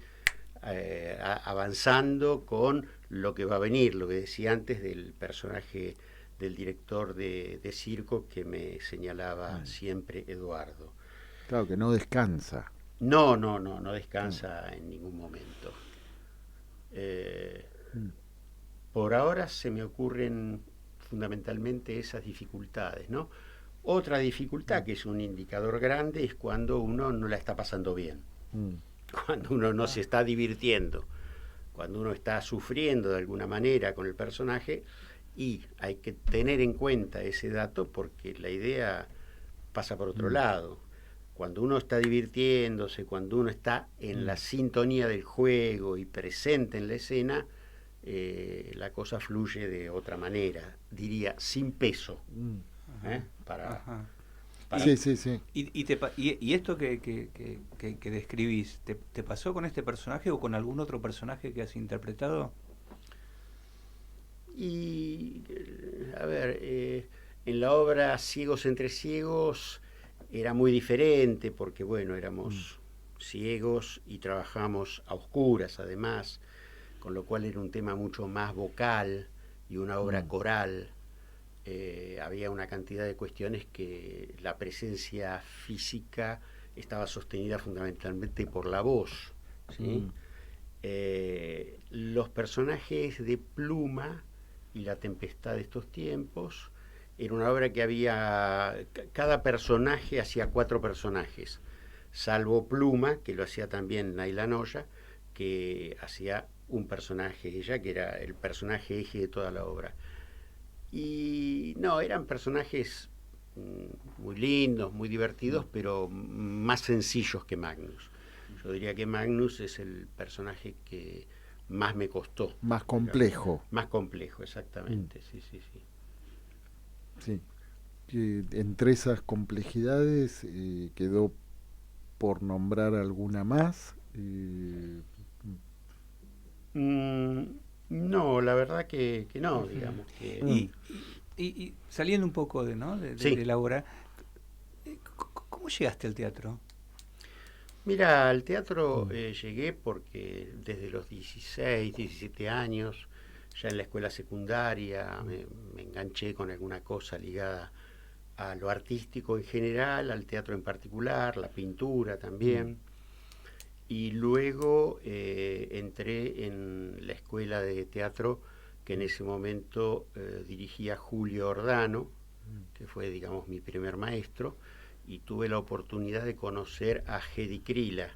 avanzando con lo que va a venir, lo que decía antes del personaje del director de circo que me señalaba siempre Eduardo. Claro, que no descansa. No descansa en ningún momento. Por ahora se me ocurren fundamentalmente esas dificultades, ¿no? Otra dificultad, que es un indicador grande, es cuando uno no la está pasando bien, cuando uno no se está divirtiendo, cuando uno está sufriendo de alguna manera con el personaje, y hay que tener en cuenta ese dato porque la idea pasa por otro lado. Cuando uno está divirtiéndose, cuando uno está en la sintonía del juego y presente en la escena, la cosa fluye de otra manera, diría, sin peso. Para Sí, sí, sí. ¿Y esto que describís, te pasó con este personaje o con algún otro personaje que has interpretado? Y, a ver, en la obra Ciegos entre Ciegos era muy diferente porque, bueno, éramos ciegos y trabajamos a oscuras además, con lo cual era un tema mucho más vocal y una obra coral. Había una cantidad de cuestiones que la presencia física estaba sostenida fundamentalmente por la voz, ¿sí? Los personajes de Pluma y La tempestad de estos tiempos era una obra que cada personaje hacía 4 personajes, salvo Pluma, que lo hacía también Naila Noya, que hacía un personaje ella, que era el personaje eje de toda la obra. Y no, eran personajes muy lindos, muy divertidos, pero más sencillos que Magnus. Yo diría que Magnus es el personaje que más me costó. Más complejo. Más complejo, exactamente, sí. Sí. Entre esas complejidades quedó por nombrar alguna más. No, la verdad que no, digamos. Que... Y saliendo un poco de la obra, ¿cómo llegaste al teatro? Mira, al teatro llegué porque desde los 16, 17 años, ya en la escuela secundaria, me enganché con alguna cosa ligada a lo artístico en general, al teatro en particular, la pintura también. Y luego entré en la escuela de teatro que en ese momento dirigía Julio Ordano, que fue, digamos, mi primer maestro, y tuve la oportunidad de conocer a Hedy Krila.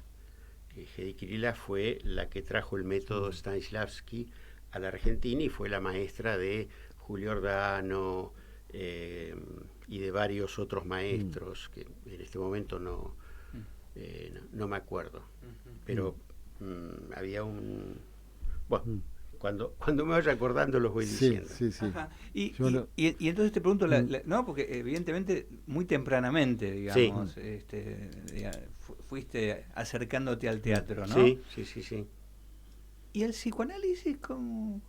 Hedy Krila fue la que trajo el método Stanislavski a la Argentina y fue la maestra de Julio Ordano y de varios otros maestros, que en este momento no me acuerdo. Pero había un... Bueno, cuando me vaya acordando los voy diciendo. Sí. Y entonces te pregunto, no, porque evidentemente muy tempranamente, digamos, fuiste acercándote al teatro, ¿no? Sí. ¿Y al psicoanálisis cómo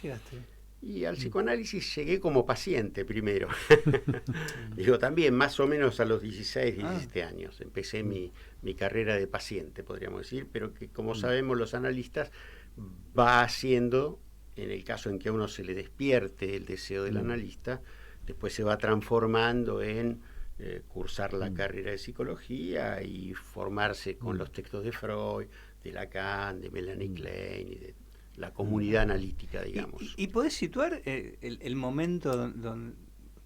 llegaste? Y al psicoanálisis llegué como paciente primero. Digo, también más o menos a los 16, 17 años. Empecé mi carrera de paciente, podríamos decir, pero que como sabemos los analistas va haciendo, en el caso en que a uno se le despierte el deseo del analista, después se va transformando en cursar la carrera de psicología y formarse con los textos de Freud, de Lacan, de Melanie Klein y de la comunidad analítica, digamos. ¿Y podés situar el momento donde,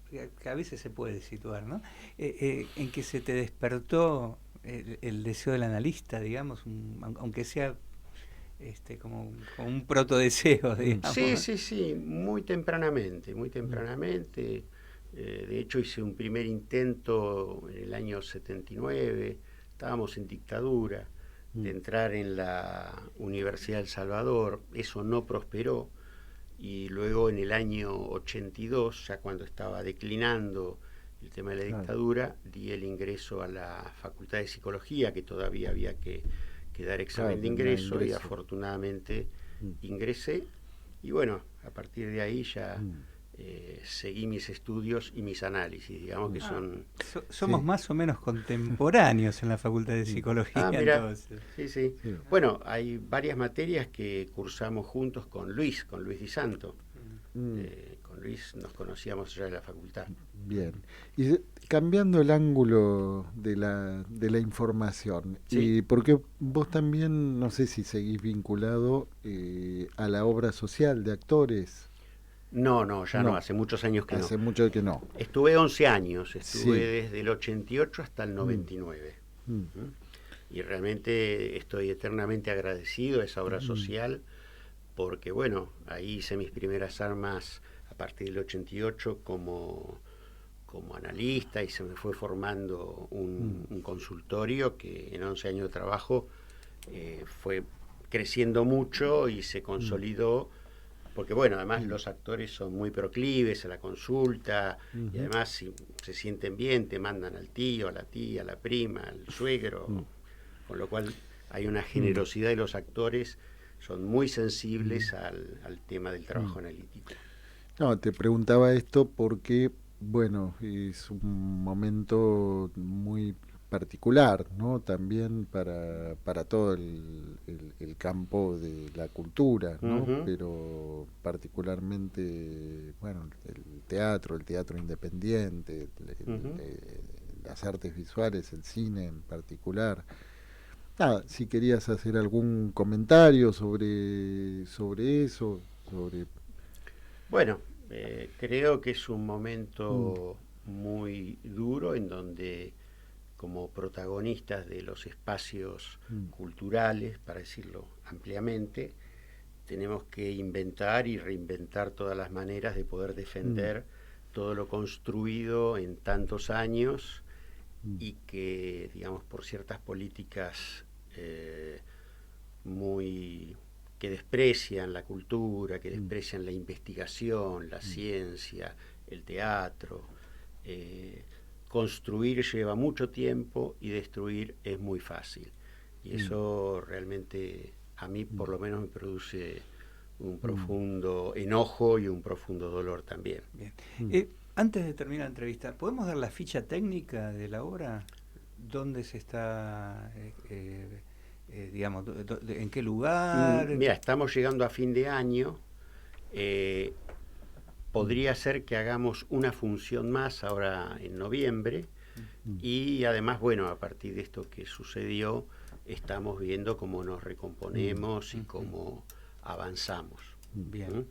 que a veces se puede situar, ¿no? En que se te despertó el deseo del analista, digamos, aunque sea como un protodeseo, digamos? Sí, muy tempranamente. De hecho hice un primer intento en el año 79, estábamos en dictadura, de entrar en la Universidad del Salvador. Eso no prosperó, y luego en el año 82, ya cuando estaba declinando el tema de la dictadura, di el ingreso a la Facultad de Psicología, que todavía había que dar examen de ingreso, y afortunadamente ingresé, y bueno, a partir de ahí ya seguí mis estudios y mis análisis, digamos que son... Somos más o menos contemporáneos en la Facultad de Psicología. Mira, entonces. Sí. Bueno, hay varias materias que cursamos juntos con Luis Di Santo. Con Luis nos conocíamos ya en la facultad. Bien. Y cambiando el ángulo de la información, porque vos también, no sé si seguís vinculado a la obra social de actores. No, ya no, hace muchos años que hace mucho que no. Estuve 11 años, desde el 88 hasta el 99. Y realmente estoy eternamente agradecido a esa obra social, porque bueno, ahí hice mis primeras armas a partir del 88 como analista, y se me fue formando un consultorio que en 11 años de trabajo fue creciendo mucho y se consolidó porque bueno, además los actores son muy proclives a la consulta, y además si se sienten bien te mandan al tío, a la tía, a la prima, al suegro, con lo cual hay una generosidad de los actores, son muy sensibles al tema del trabajo analítico. No, te preguntaba esto porque, bueno, es un momento muy particular, ¿no? También para todo el campo de la cultura, ¿no? Pero particularmente, bueno, el teatro independiente, las artes visuales, el cine en particular. Nada, si querías hacer algún comentario sobre eso, sobre... Bueno, creo que es un momento muy duro en donde, como protagonistas de los espacios culturales, para decirlo ampliamente, tenemos que inventar y reinventar todas las maneras de poder defender todo lo construido en tantos años y que, digamos, por ciertas políticas que desprecian la cultura, que desprecian la investigación, la ciencia, el teatro. Construir lleva mucho tiempo y destruir es muy fácil. Y eso realmente a mí por lo menos me produce un profundo enojo y un profundo dolor también. Bien. Antes de terminar la entrevista, ¿podemos dar la ficha técnica de la obra? ¿Dónde se está, digamos, en qué lugar? Mira, estamos llegando a fin de año. Podría ser que hagamos una función más ahora en noviembre y además, bueno, a partir de esto que sucedió, estamos viendo cómo nos recomponemos y cómo avanzamos. Bien.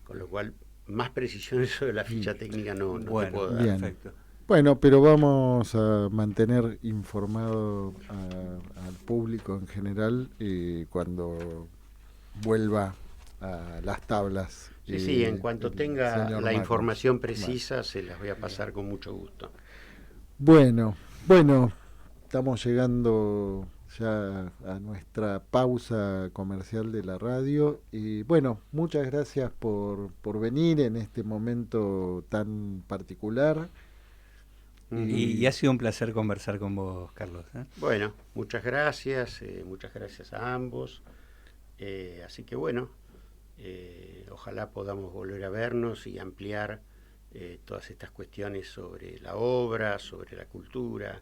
Con lo cual, más precisiones sobre la ficha técnica no te puedo dar. Perfecto. Bueno, pero vamos a mantener informado al público en general cuando vuelva a las tablas. Sí, en cuanto tenga la información precisa, se las voy a pasar con mucho gusto. Bueno, estamos llegando ya a nuestra pausa comercial de la radio y bueno, muchas gracias por venir en este momento tan particular. Y ha sido un placer conversar con vos, Carlos. Bueno, muchas gracias a ambos. Así que bueno, ojalá podamos volver a vernos y ampliar todas estas cuestiones sobre la obra, sobre la cultura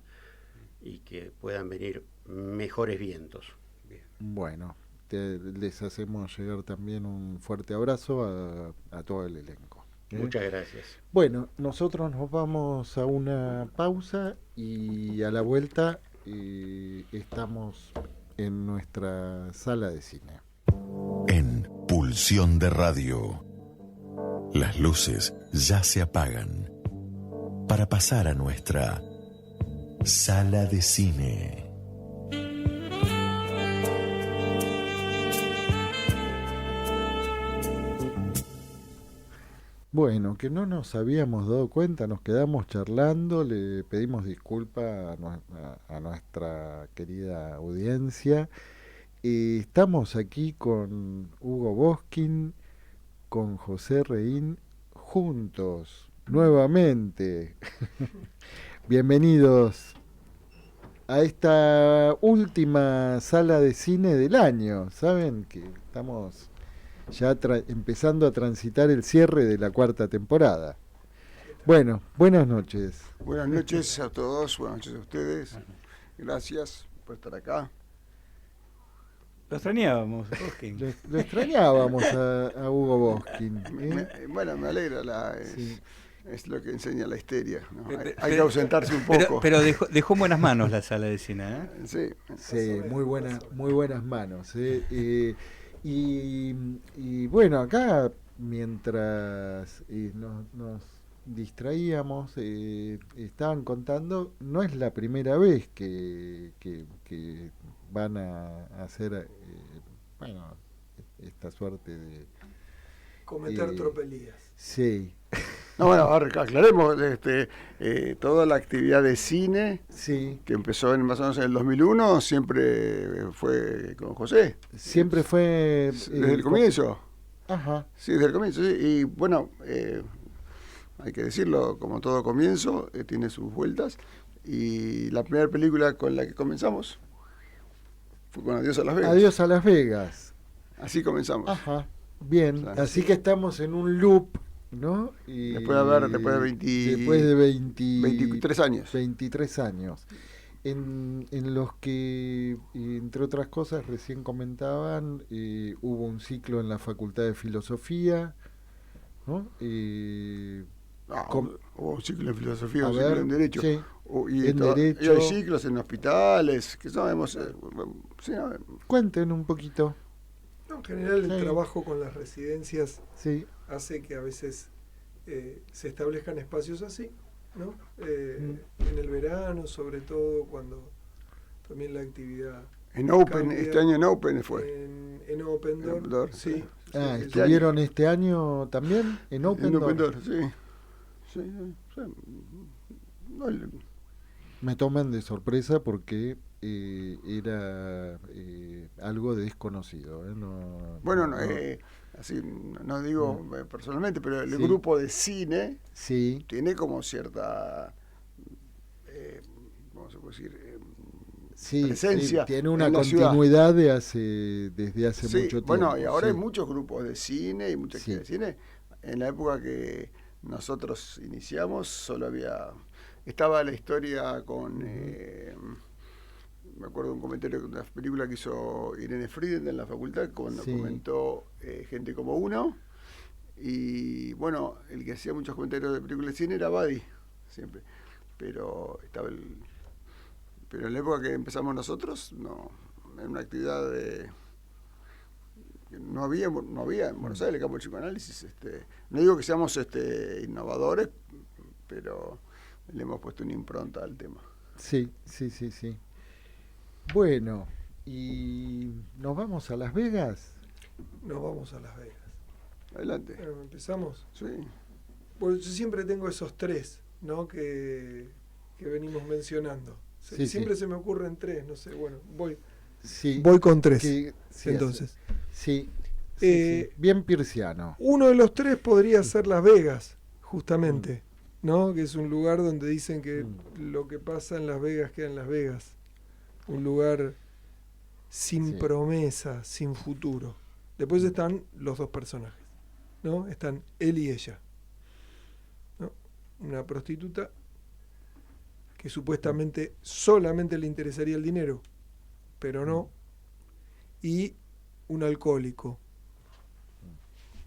y que puedan venir mejores vientos. Bien. Bueno, les hacemos llegar también un fuerte abrazo a todo el elenco. Muchas gracias. Bueno, nosotros nos vamos a una pausa y a la vuelta estamos en nuestra sala de cine. En Pulsión de Radio, las luces ya se apagan para pasar a nuestra sala de cine. Bueno, que no nos habíamos dado cuenta, nos quedamos charlando, le pedimos disculpas a nuestra querida audiencia. Estamos aquí con Hugo Boskin, con José Reín, juntos, nuevamente. Bienvenidos a esta última sala de cine del año. Saben que estamos ya empezando a transitar el cierre de la 4ª temporada. Bueno, buenas noches. Buenas noches a todos, buenas noches a ustedes. Gracias por estar acá. Lo extrañábamos, Boskin. Lo extrañábamos a Hugo Boskin. Bueno, me alegra, sí. Es lo que enseña la histeria, ¿no? Hay que ausentarse un poco. Pero dejó en buenas manos la sala de cine, ¿eh? Sí, muy buenas manos. Y bueno, acá mientras nos distraíamos, estaban contando, no es la primera vez que van a hacer esta suerte de cometer tropelías. Sí. No, bueno, ahora aclaremos, toda la actividad de cine, sí, que empezó más o menos en el 2001, siempre fue con José. Siempre fue... Desde el comienzo. Ajá. Sí, desde el comienzo, sí. Y bueno, hay que decirlo, como todo comienzo, tiene sus vueltas. Y la primera película con la que comenzamos fue con Adiós a Las Vegas. Adiós a Las Vegas. Así comenzamos. Ajá. Bien, O sea, así que estamos en un loop, ¿no? Y después de 23 años. 23 años. En los que, entre otras cosas, recién comentaban, hubo un ciclo en la Facultad de Filosofía, ¿no? Hubo un ciclo en filosofía, A un ciclo ver, en derecho. sí, Y en derecho. y hay ciclos en hospitales, que sabemos. Sí, Cuenten un poquito. No, en general el Sí. trabajo con las residencias Sí. hace que a veces se establezcan espacios así, ¿no? En el verano, sobre todo, cuando también la actividad en Open, cambia. este año en Open fue. En Open Door, Open Door, sí. Ah, Sí, ¿estuvieron este año también en Open En Door? Open Door, sí. Sí, sí. No, Me toman de sorpresa porque era algo desconocido. bueno, no. así no digo personalmente, pero el Sí. grupo de cine Sí, tiene como cierta, ¿cómo se puede decir? sí, Presencia sí, tiene una en la continuidad desde hace Sí, mucho tiempo. bueno, y ahora sí. hay muchos grupos de cine y muchas Sí. actividades de cine. En la época que nosotros iniciamos, solo estaba la historia con, me acuerdo de un comentario de una película que hizo Irene Frieden en la facultad, cuando Sí. comentó Gente como Uno. Y bueno, el que hacía muchos comentarios de películas de cine era Buddy, siempre. Pero pero en la época que empezamos nosotros, no, en una actividad de... No había en Buenos Aires el campo del psicoanálisis. No digo que seamos innovadores, pero le hemos puesto una impronta al tema. Sí, sí, sí, sí. Bueno, ¿y nos vamos a Las Vegas? Nos vamos a Las Vegas. Adelante. Bueno, ¿empezamos? Sí. Pues yo siempre tengo esos tres, ¿no? Que venimos mencionando. Sí, Siempre sí. se me ocurren tres, no sé, bueno, Sí. voy con tres. Sí, Entonces, Sí, sí, Eh, sí. Bien pirciano. uno de los tres podría ser Las Vegas, justamente, ¿no? Que es un lugar donde dicen que lo que pasa en Las Vegas queda en Las Vegas. Un lugar sin Sí. promesa, sin futuro. Después están los dos personajes, ¿no? Están él y ella, ¿no? Una prostituta que supuestamente solamente le interesaría el dinero, pero no. Y un alcohólico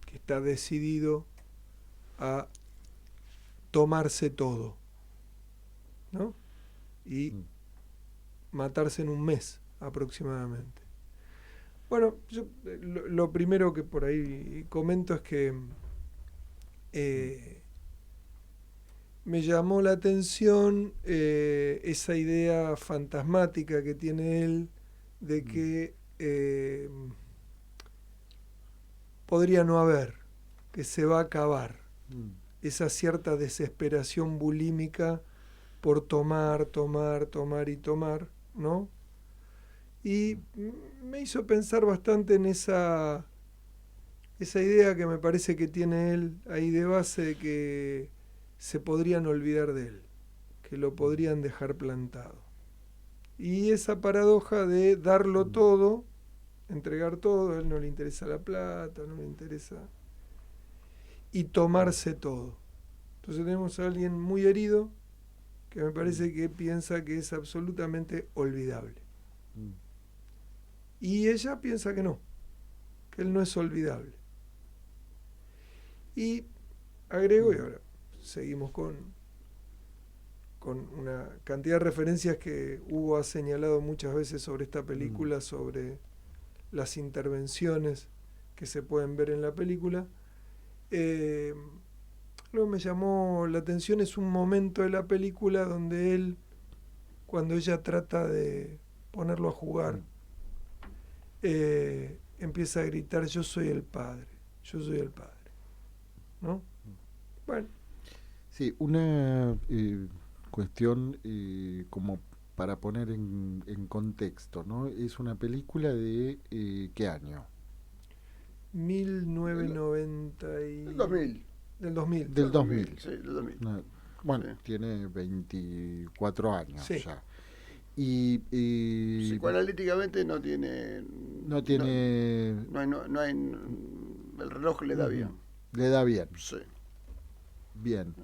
que está decidido a tomarse todo, ¿no? Y matarse en un mes aproximadamente. Bueno, yo lo primero que por ahí comento es que me llamó la atención esa idea fantasmática que tiene él de que podría no haber, que se va a acabar. Esa cierta desesperación bulímica por tomar, tomar y tomar, ¿no? Y me hizo pensar bastante en esa idea que me parece que tiene él ahí de base, de que se podrían olvidar de él, que lo podrían dejar plantado. Y esa paradoja de darlo todo, entregar todo, a él no le interesa la plata, no le interesa, y tomarse todo. Entonces tenemos a alguien muy herido que me parece que piensa que es absolutamente olvidable. Y ella piensa que no, que él no es olvidable. Y agrego, y ahora seguimos con una cantidad de referencias que Hugo ha señalado muchas veces sobre esta película, sobre las intervenciones que se pueden ver en la película. Lo que me llamó la atención es un momento de la película donde él, cuando ella trata de ponerlo a jugar, empieza a gritar: yo soy el padre, ¿no? Bueno. Sí, una cuestión como para poner en contexto, ¿no? Es una película de ¿qué año? 1990 y... Del 2000. Del 2000. Del 2000. Sí, del 2000. No, bueno, Sí. tiene 24 años Sí. ya. Y Psicoanalíticamente no tiene... no tiene... No hay el reloj le da bien. Le da bien. Sí. Bien.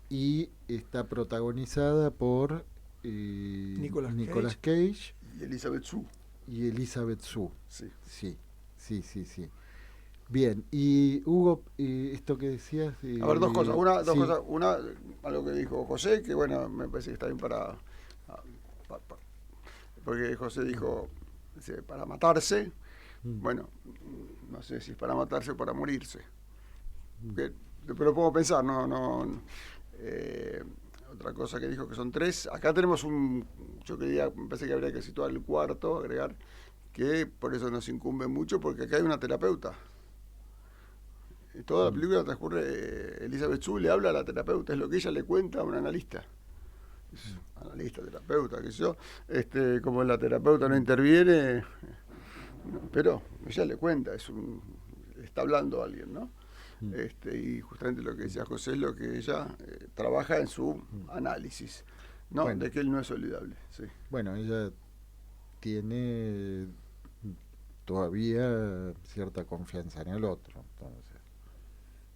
Y está protagonizada por Nicolas Cage Y Elizabeth Shue. y Elizabeth Shue. Sí. Sí. Bien, y Hugo, esto que decías... A ver, dos cosas. Dos sí. cosas. Una, algo que dijo José, que bueno, me parece que está bien porque José dijo, para matarse. Bueno, no sé si es para matarse o para morirse. Pero lo puedo pensar, otra cosa que dijo que son 3. Acá tenemos yo quería, me parece que habría que situar el cuarto, agregar, que por eso nos incumbe mucho, porque acá hay una terapeuta. Toda la película transcurre, Elizabeth Shue le habla a la terapeuta, es lo que ella le cuenta a un analista. Analista, terapeuta, qué sé yo. Como la terapeuta no interviene, pero ella le cuenta, está hablando a alguien, ¿no? Y justamente lo que decía José es lo que ella trabaja en su análisis, ¿no? Bueno. De que él no es olvidable. Sí. Bueno, ella tiene todavía cierta confianza en el otro, entonces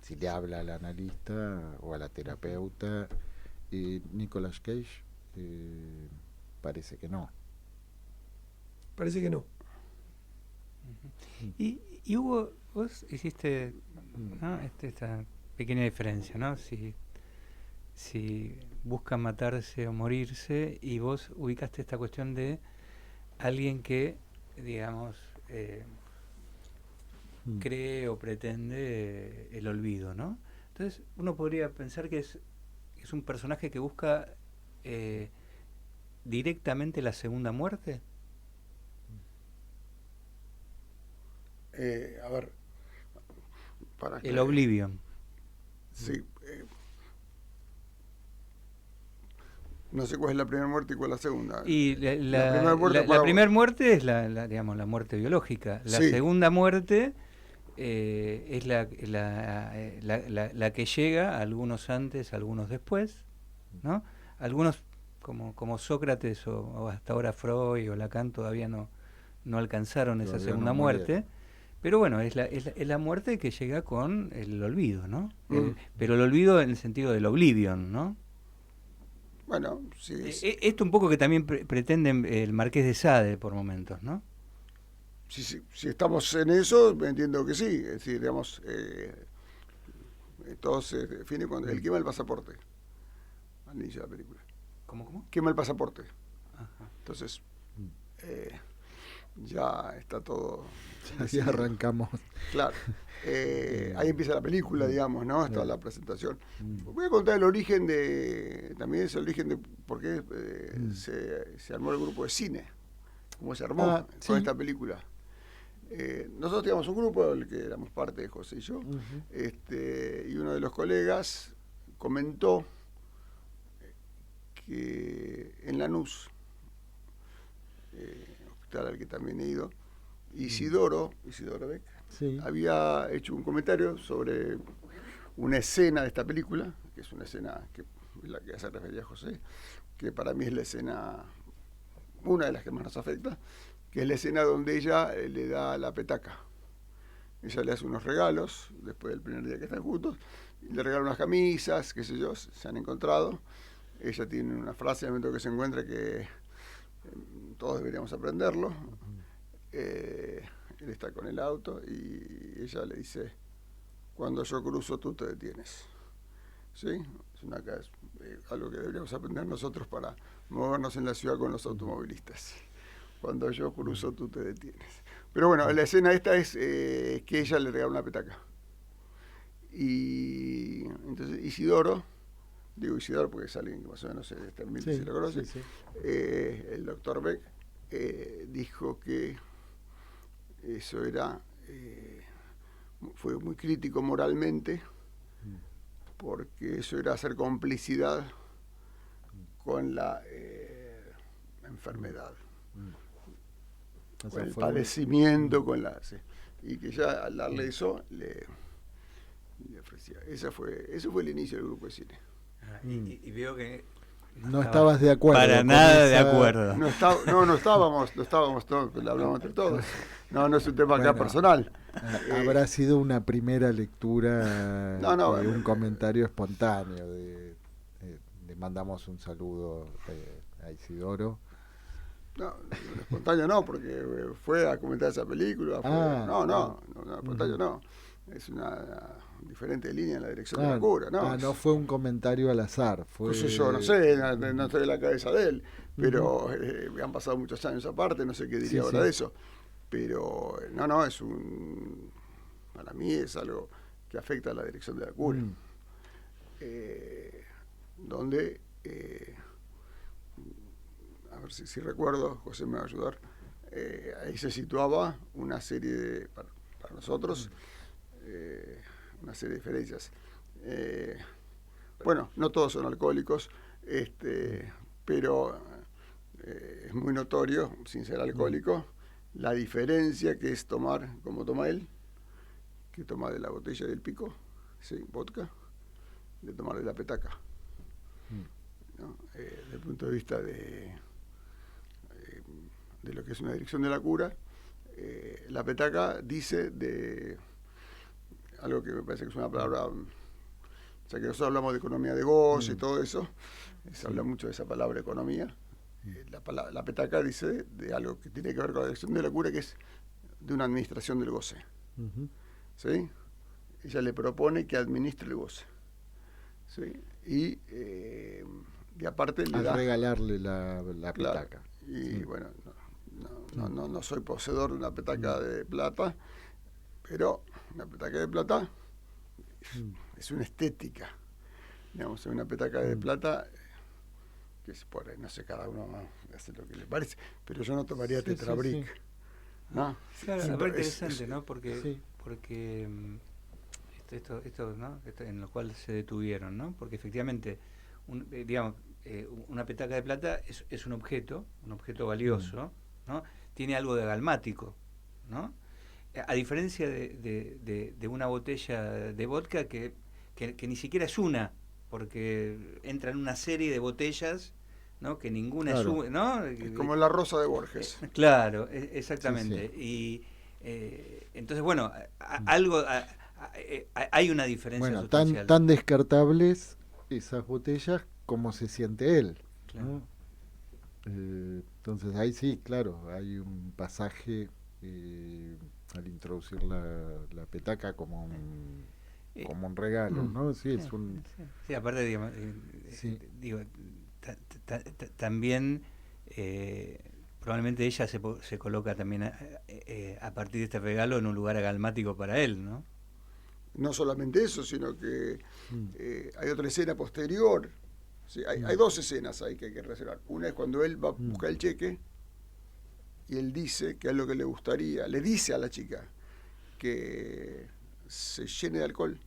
si le habla al analista o a la terapeuta, Nicolas Cage parece que no. Parece que no. Y Hugo, vos hiciste, ¿no? Esta pequeña diferencia, ¿no? Si buscan matarse o morirse, y vos ubicaste esta cuestión de alguien que, digamos, cree o pretende el olvido, ¿no? Entonces uno podría pensar que es un personaje que busca directamente la segunda muerte. A ver, para El Oblivion. Sí. No sé cuál es la primera muerte y cuál es la segunda. Y la primera muerte es digamos, la muerte biológica. La Sí. segunda muerte es la que llega, algunos antes, algunos después, ¿no? Algunos, como Sócrates o hasta ahora Freud o Lacan, todavía no alcanzaron esa Todavía segunda no muerte. murieron. Pero bueno, es la muerte que llega con el olvido, ¿no? Pero el olvido en el sentido del Oblivion, ¿no? Bueno, sí. Esto un poco que también pretende el Marqués de Sade por momentos, ¿no? Si estamos en eso, entiendo que sí. Es decir, digamos, todo se define cuando él quema el pasaporte al inicio de la película. ¿Cómo? Quema el pasaporte. Ajá. Entonces, ya está todo. Así arrancamos. Claro. Ahí empieza la película, digamos, ¿no? Está la presentación. Voy a contar el origen también es el origen de por qué se armó el grupo de cine. Cómo se armó Sí. con esta película. Nosotros teníamos un grupo del que éramos parte de José y yo, y uno de los colegas comentó que en Lanús, hospital al que también he ido, Isidoro Beck, Sí. había hecho un comentario sobre una escena de esta película, que es una escena que es la que hace referencia a José, que para mí es la escena, una de las que más nos afecta, que es la escena donde ella le da la petaca. Ella le hace unos regalos, después del primer día que están juntos, y le regala unas camisas, qué sé yo, se han encontrado. Ella tiene una frase al momento que se encuentra que todos deberíamos aprenderlo. Él está con el auto y ella le dice: cuando yo cruzo tú te detienes. ¿Sí? Es algo que deberíamos aprender nosotros para movernos en la ciudad con los automovilistas. Cuando yo cruzo tú te detienes. Pero bueno, la escena esta es que ella le regala una petaca. Y entonces Isidoro, digo Isidoro porque es alguien que más o menos también se lo conoce, sí. El doctor Beck dijo que eso fue muy crítico moralmente, porque eso era hacer complicidad con la enfermedad, O con sea, el fue padecimiento, con la... Sí. y que ya al darle eso le ofrecía. Eso fue el inicio del grupo de cine. Y veo que no estabas de acuerdo. Para nada de acuerdo. No estábamos todos, lo hablamos entre todos. No es un tema acá personal. Habrá sido una primera lectura, un comentario espontáneo. Le mandamos un saludo a Isidoro. No, espontáneo no, porque fue a comentar esa película. No, espontáneo no. Es una diferente línea en la dirección de la cura, ¿no? No fue un comentario al azar. Fue... Pues yo no sé, no estoy en la cabeza de él, pero han pasado muchos años aparte, no sé qué diría ahora de eso. Pero para mí es algo que afecta a la dirección de la cura. Donde, a ver si recuerdo, José me va a ayudar, ahí se situaba una serie para nosotros, una serie de diferencias. Bueno, no todos son alcohólicos, pero es muy notorio, sin ser alcohólico, la diferencia que es tomar, como toma él, que toma de la botella del pico, sí, vodka, de tomar de la petaca. ¿No? Desde el punto de vista de lo que es una dirección de la cura, la petaca dice de algo que me parece que es una palabra, o sea, que nosotros hablamos de economía de goce y todo eso, se habla mucho de esa palabra economía. La petaca dice de algo que tiene que ver con la dirección de la cura, que es de una administración del goce. ¿Sí? Ella le propone que administre el goce. ¿Sí? Y aparte le da... regalarle la petaca. Y bueno, no soy poseedor de una petaca de plata, pero una petaca de plata es una estética. Digamos, una petaca de plata, que se pone, no sé, cada uno hace lo que le parece, pero yo no tomaría Tetrabric. Sí. ¿No? Claro, interesante, ¿no? Porque esto, ¿no? Esto en lo cual se detuvieron, ¿no? Porque efectivamente, una petaca de plata es un objeto valioso, ¿no? Tiene algo de agalmático, ¿no? A diferencia de una botella de vodka que ni siquiera es una, porque entra en una serie de botellas, ¿no? Que ninguna es una, ¿no? Es como la rosa de Borges. Claro, exactamente. Y entonces, bueno, hay una diferencia sustancial. Tan descartables esas botellas como se siente él. Claro. ¿No? Entonces ahí sí, claro, hay un pasaje al introducir la petaca como un regalo, ¿no? Sí, es un... Sí, aparte, digo, también probablemente ella se coloca también a partir de este regalo en un lugar agalmático para él, ¿no? No solamente eso, sino que hay otra escena posterior. Sí, hay dos escenas ahí que hay que reservar. Una es cuando él va a buscar el cheque y él dice que es lo que le gustaría, le dice a la chica que se llene de alcohol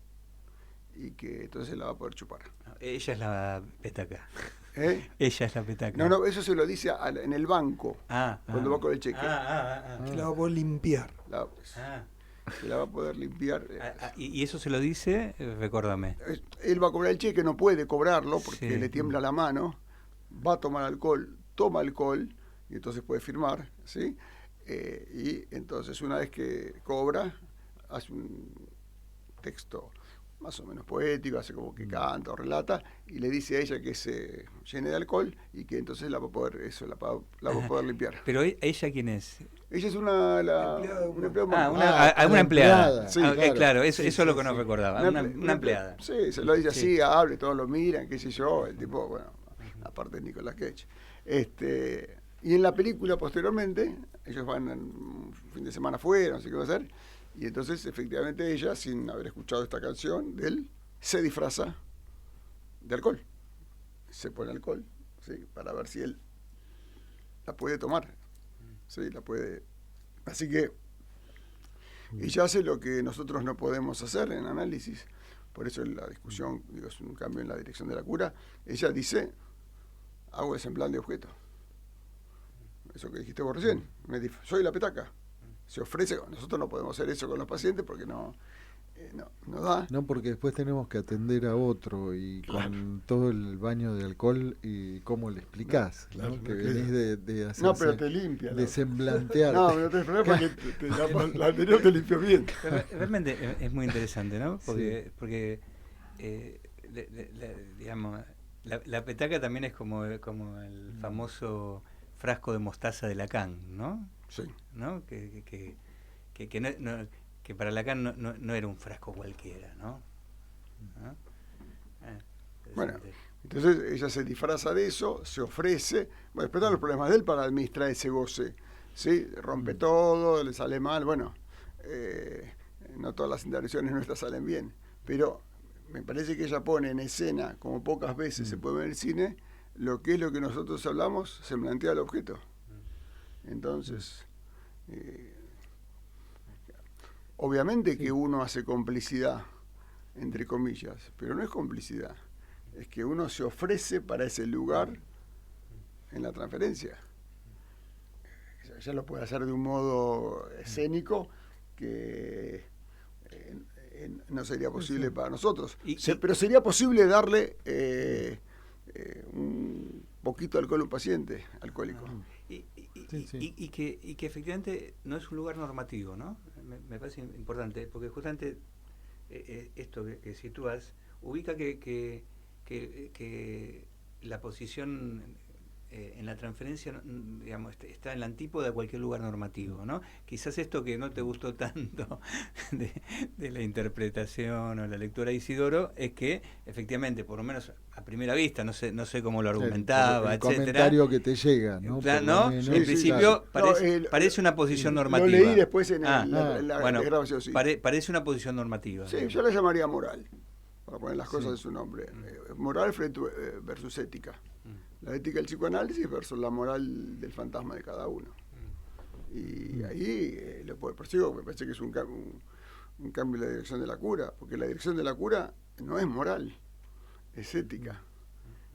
y que entonces la va a poder chupar. Ella es la petaca. Ella es la petaca. No, eso se lo dice en el banco cuando va con el cheque. Que la va a poder limpiar. Que la va a poder limpiar. ¿Y eso se lo dice? Recuérdame. Él va a cobrar el cheque, no puede cobrarlo porque le tiembla la mano, va a tomar alcohol, toma alcohol y entonces puede firmar, ¿sí? Y entonces una vez que cobra, hace un texto más o menos poético, hace como que canta o relata, y le dice a ella que se llene de alcohol y que entonces la va a poder limpiar. ¿Pero ella quién es? Ella es una empleada. Sí, claro, eso es lo que no recordaba. Una empleada. Sí, se lo dice así, hable, todos lo miran, qué sé yo, el tipo, bueno, aparte de Nicolas Cage. Y en la película, posteriormente, ellos van un fin de semana afuera, no sé qué va a hacer, y entonces, efectivamente, ella, sin haber escuchado esta canción de él, se disfraza de alcohol. Se pone alcohol, ¿sí? Para ver si él la puede tomar. Sí, la puede. Así que ella hace lo que nosotros no podemos hacer en análisis. Por eso en la discusión, es un cambio en la dirección de la cura. Ella dice, hago ese en plan de objeto. Eso que dijiste vos recién. Soy la petaca. se ofrece, nosotros no podemos hacer eso con los pacientes porque no da. No, porque después tenemos que atender a otro y con todo el baño de alcohol, y cómo le explicás, Claro, ¿no? Que no venís de hacer, No, pero te limpia. de semblantearte. No, no te problema porque la anterior te limpió bien. Realmente es muy interesante, ¿no? Porque digamos, la petaca también es como el famoso frasco de mostaza de Lacan, ¿no? Sí. ¿No? Que para Lacan no era un frasco cualquiera, ¿no? Bueno, entonces ella se disfraza de eso, se ofrece, bueno, después están los problemas de él para administrar ese goce, ¿sí? Rompe todo, le sale mal, bueno, no todas las intervenciones nuestras salen bien, pero me parece que ella pone en escena, como pocas veces se puede ver en el cine, lo que nosotros hablamos, se plantea el objeto. Entonces, obviamente que uno hace complicidad, entre comillas, pero no es complicidad, es que uno se ofrece para ese lugar en la transferencia. Ella lo puede hacer de un modo escénico que no sería posible para nosotros, pero sería posible darle un poquito de alcohol a un paciente alcohólico. Y que efectivamente no es un lugar normativo, ¿no? Me parece importante, porque justamente esto que sitúas ubica que la posición en la transferencia, digamos, está en la antípoda de cualquier lugar normativo, ¿no? Quizás esto que no te gustó tanto de la interpretación o la lectura de Isidoro es que efectivamente, por lo menos a primera vista, no sé cómo lo argumentaba, el etcétera. comentario que te llega, ¿no? ¿No? Menos, En principio claro. parece una posición normativa. Lo leí después en la bueno, grabación, sí. Parece una posición normativa. Sí, yo la llamaría moral, para poner las cosas en su nombre. Moral versus ética. La ética del psicoanálisis versus la moral del fantasma de cada uno. Y ahí lo percibo, me parece que es un cambio en la dirección de la cura, porque la dirección de la cura no es moral, es ética.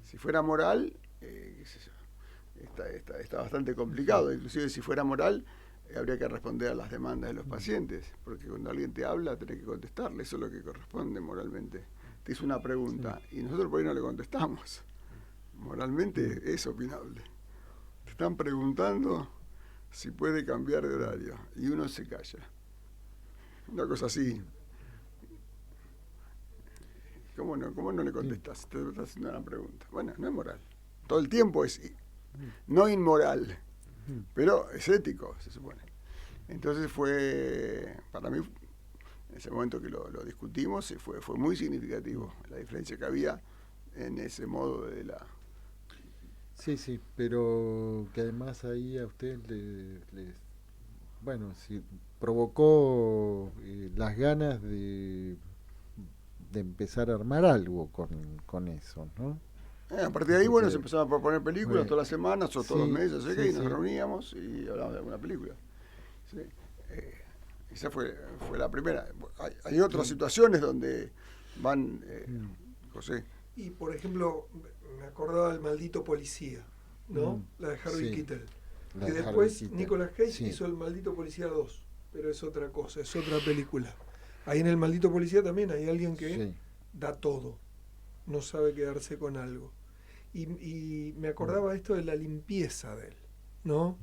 Si fuera moral, está bastante complicado. Inclusive si fuera moral, habría que responder a las demandas de los pacientes, porque cuando alguien te habla, tenés que contestarle, eso es lo que corresponde moralmente. Te hizo una pregunta y nosotros por ahí no le contestamos. Moralmente es opinable. Te están preguntando si puede cambiar de horario y uno se calla. Una cosa así. ¿Cómo no le contestas? Te estás haciendo una pregunta. Bueno, no es moral. Todo el tiempo es no inmoral, pero es ético, se supone. Entonces fue, para mí, en ese momento que lo discutimos, fue muy significativo la diferencia que había en ese modo de la... Sí, pero que además ahí a usted bueno, si provocó las ganas de empezar a armar algo con eso, ¿no? A partir de ahí, bueno, se empezaron a proponer películas todas las semanas o todos los meses, y nos reuníamos y hablábamos de alguna película. Sí. Esa fue la primera. Hay otras situaciones donde van, José. Y, por ejemplo, me acordaba del Maldito Policía, ¿no? La de Harvey Keitel. Que después Nicolas Cage hizo El Maldito Policía 2, pero es otra cosa, es otra película. Ahí en El Maldito Policía también hay alguien que da todo, no sabe quedarse con algo. Y me acordaba esto de la limpieza de él, ¿no?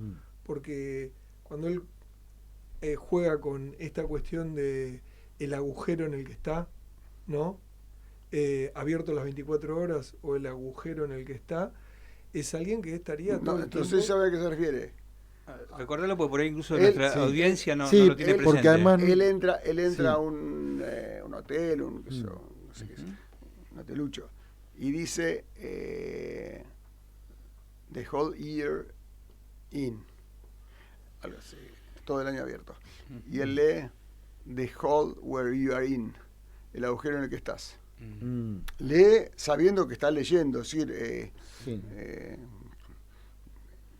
Porque cuando él juega con esta cuestión de el agujero en el que está, ¿no? Abierto las 24 horas o el agujero en el que está, es alguien que estaría todo el entonces tiempo... ¿sabe a qué se refiere? Recordarlo porque por ahí incluso nuestra audiencia no lo tiene presente. Porque además él entra a un hotel, no sé qué es, un hotelucho, y dice The whole year in, algo así, todo el año abierto. Y él lee The hole where you are in, el agujero en el que estás. Lee sabiendo que está leyendo, es decir,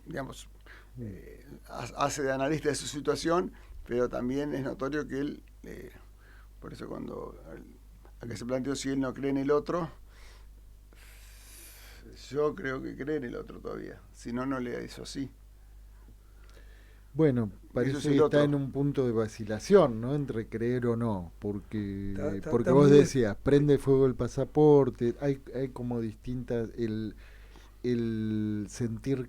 digamos, hace de analista de su situación, pero también es notorio que él, por eso cuando acá se planteó si él no cree en el otro, yo creo que cree en el otro todavía, si no, no le hizo así. Bueno, parece Eso es el que otro. está en un punto de vacilación, ¿no? Entre creer o no, porque Está vos muy decías, prende fuego el pasaporte, hay como distintas, el sentir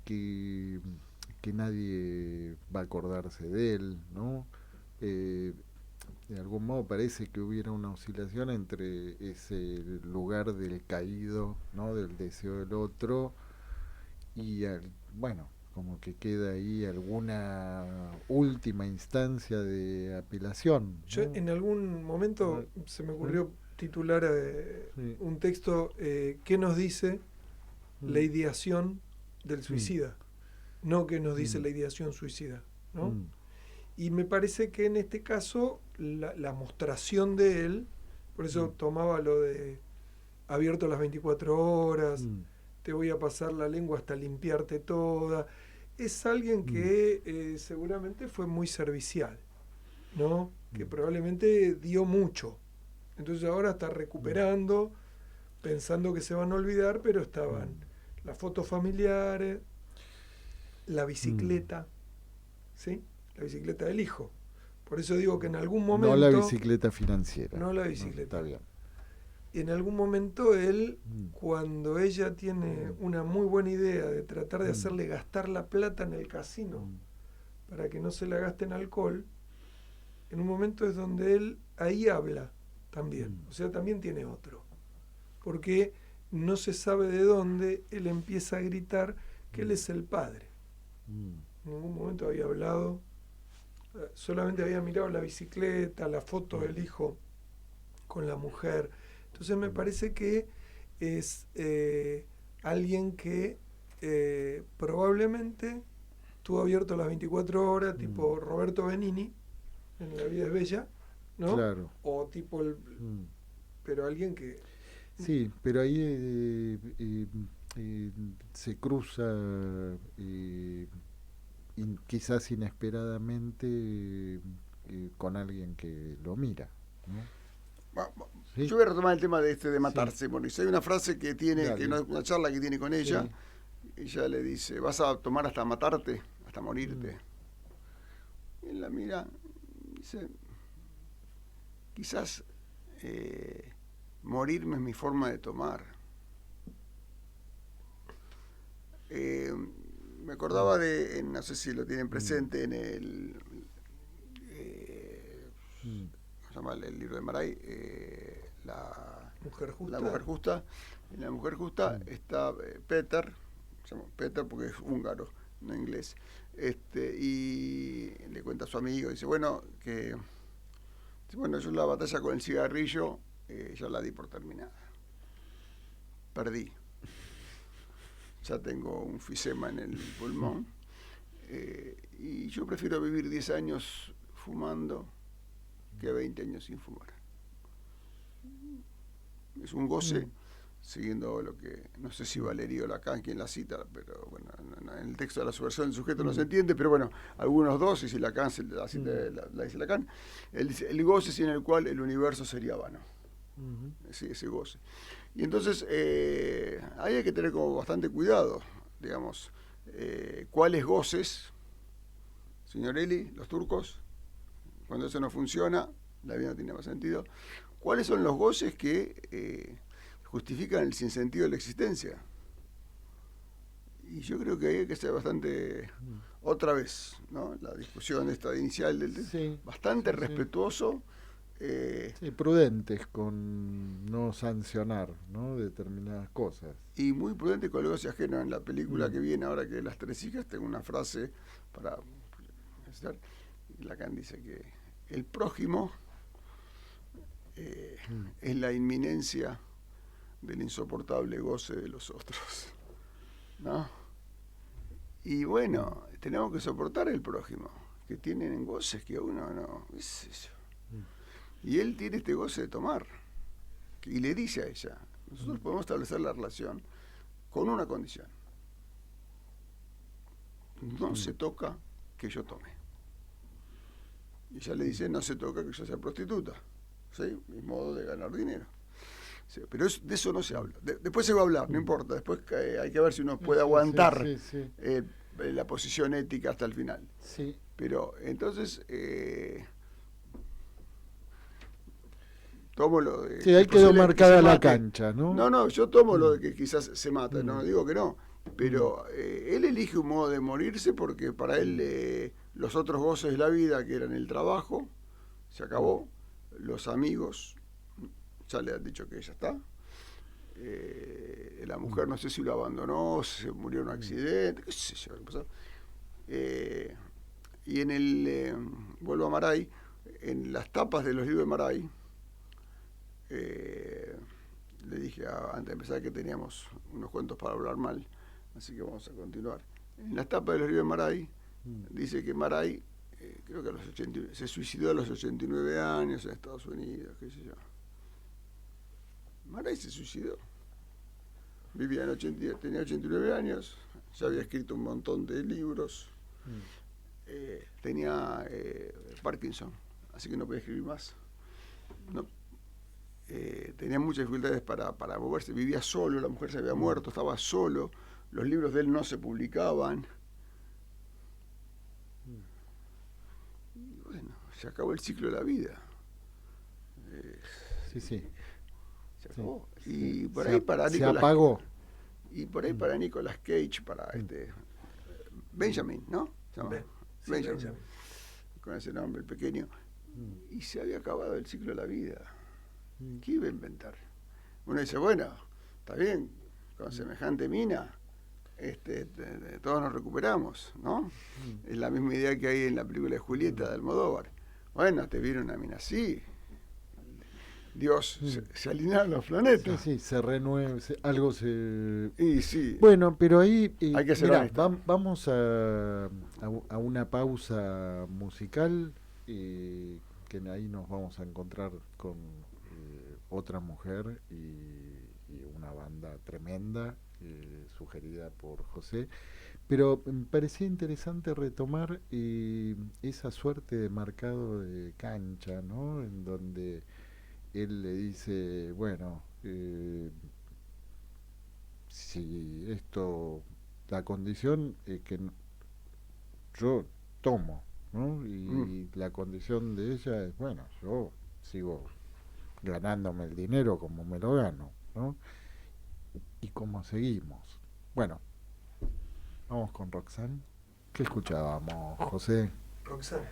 que nadie va a acordarse de él, ¿no? De algún modo parece que hubiera una oscilación entre ese lugar del caído, ¿no? Del deseo del otro y bueno, como que queda ahí alguna última instancia de apelación, ¿no? Yo en algún momento se me ocurrió titular Sí. un texto ¿qué nos dice la ideación del suicida? No ¿qué nos dice la ideación suicida, ¿no? Y me parece que en este caso la mostración de él, por eso tomaba lo de abierto las 24 horas, te voy a pasar la lengua hasta limpiarte toda, es alguien que seguramente fue muy servicial, ¿no? Que probablemente dio mucho. Entonces ahora está recuperando, pensando que se van a olvidar, pero estaban las fotos familiares, la bicicleta, ¿sí? La bicicleta del hijo. Por eso digo que en algún momento... No la bicicleta financiera. No la bicicleta. Está bien. En algún momento él, cuando ella tiene una muy buena idea de tratar de hacerle gastar la plata en el casino para que no se la gaste en alcohol, en un momento es donde él ahí habla también. O sea, también tiene otro. Porque no se sabe de dónde él empieza a gritar que él es el padre. En ningún momento había hablado, solamente había mirado la bicicleta, la foto del hijo con la mujer. Entonces me parece que es alguien que probablemente estuvo abierto las 24 horas, tipo Roberto Benigni, en La vida es bella, ¿no? Claro. O tipo pero alguien que... Sí, pero ahí se cruza quizás inesperadamente con alguien que lo mira, ¿no? ¿Sí? Yo voy a retomar el tema de matarse, Mauricio. Hay una frase que tiene, Dale. una charla que tiene con ella. Ella le dice, ¿vas a tomar hasta matarte? Hasta morirte. Y él la mira y dice, quizás morirme es mi forma de tomar. Me acordaba de, no sé si lo tienen presente, en el... ¿cómo se llama el libro de Maray? La Mujer justa. La mujer justa. En La mujer justa está Peter, se llama Peter porque es húngaro, no inglés. Y le cuenta a su amigo, dice, bueno, yo la batalla con el cigarrillo ya la di por terminada. Perdí. Ya tengo un fisema en el pulmón. Y yo prefiero vivir 10 años fumando que 20 años sin fumar. Es un goce, siguiendo lo que, no sé si Valerio Lacan quien la cita, pero bueno, en el texto de la subversión del sujeto no se entiende, pero bueno, algunos dos, y si Lacan la cita, la dice Lacan, el goce sin el cual el universo sería vano. Ese goce. Y entonces ahí hay que tener como bastante cuidado, digamos, cuáles goces, señor Eli, los turcos, cuando eso no funciona, la vida no tiene más sentido. ¿Cuáles son los goces que justifican el sinsentido de la existencia? Y yo creo que ahí hay que ser bastante, otra vez, ¿no? La discusión esta inicial del bastante respetuoso. Prudentes con no sancionar, ¿no? Determinadas cosas. Y muy prudente con el goce ajeno. En la película que viene ahora, que Las tres hijas, tengo una frase para... Lacan dice que el prójimo es la inminencia del insoportable goce de los otros, ¿no? Y bueno, tenemos que soportar el prójimo, que tienen goces que uno no, qué sé yo. Y él tiene este goce de tomar, y le dice a ella, nosotros podemos establecer la relación con una condición: no se toca que yo tome. Y ella le dice, no se toca que yo sea prostituta, ¿sí? Mi modo de ganar dinero. Sí, pero de eso no se habla. Después se va a hablar, no importa. Después hay que ver si uno puede aguantar la posición ética hasta el final. Sí. Pero entonces tomo lo de... Sí, ahí quedó marcada la cancha, ¿no? No, yo tomo lo de que quizás se mata, no digo que no, pero él elige un modo de morirse porque para él los otros goces de la vida, que eran el trabajo, se acabó, los amigos, ya le han dicho que ya está, la mujer no sé si lo abandonó, se murió en un accidente, qué sé yo, qué pasó. Y en el vuelvo a Maray, en las tapas de los libros de Maray, le dije antes de empezar que teníamos unos cuentos para hablar mal, así que vamos a continuar. En las tapas de los libros de Maray dice que Maray creo que a los 89, se suicidó a los 89 años en Estados Unidos, qué sé yo. Maray se suicidó. Vivía tenía 89 años, ya había escrito un montón de libros, tenía Parkinson, así que no podía escribir más. No, tenía muchas dificultades para moverse, vivía solo, la mujer se había muerto, estaba solo, los libros de él no se publicaban. Y bueno, se acabó el ciclo de la vida. Sí. Se acabó. Sí. Y por ahí para se Nicolas, apagó. Y por ahí para Nicolas Cage, para Benjamin, ¿no? Benjamin. Con ese nombre, el pequeño. Y se había acabado el ciclo de la vida. ¿Qué iba a inventar? Uno dice, bueno, está bien, con semejante mina, todos nos recuperamos, ¿no? Es la misma idea que hay en la película de Julieta de Almodóvar. Bueno, te viene una mina así. Dios, se alinearon los planetas. Sí, se renueva, algo se... Y sí. Bueno, pero ahí... hay que ser mirá, honesto. vamos a una pausa musical que ahí nos vamos a encontrar con otra mujer y una banda tremenda sugerida por José. Pero me parecía interesante retomar esa suerte de marcado de cancha, ¿no? En donde él le dice, bueno, si esto, la condición es que yo tomo, ¿no? Y la condición de ella es, bueno, yo sigo ganándome el dinero como me lo gano, ¿no? Y cómo seguimos. Bueno, vamos con Roxanne. ¿Qué escuchábamos, José? Roxanne.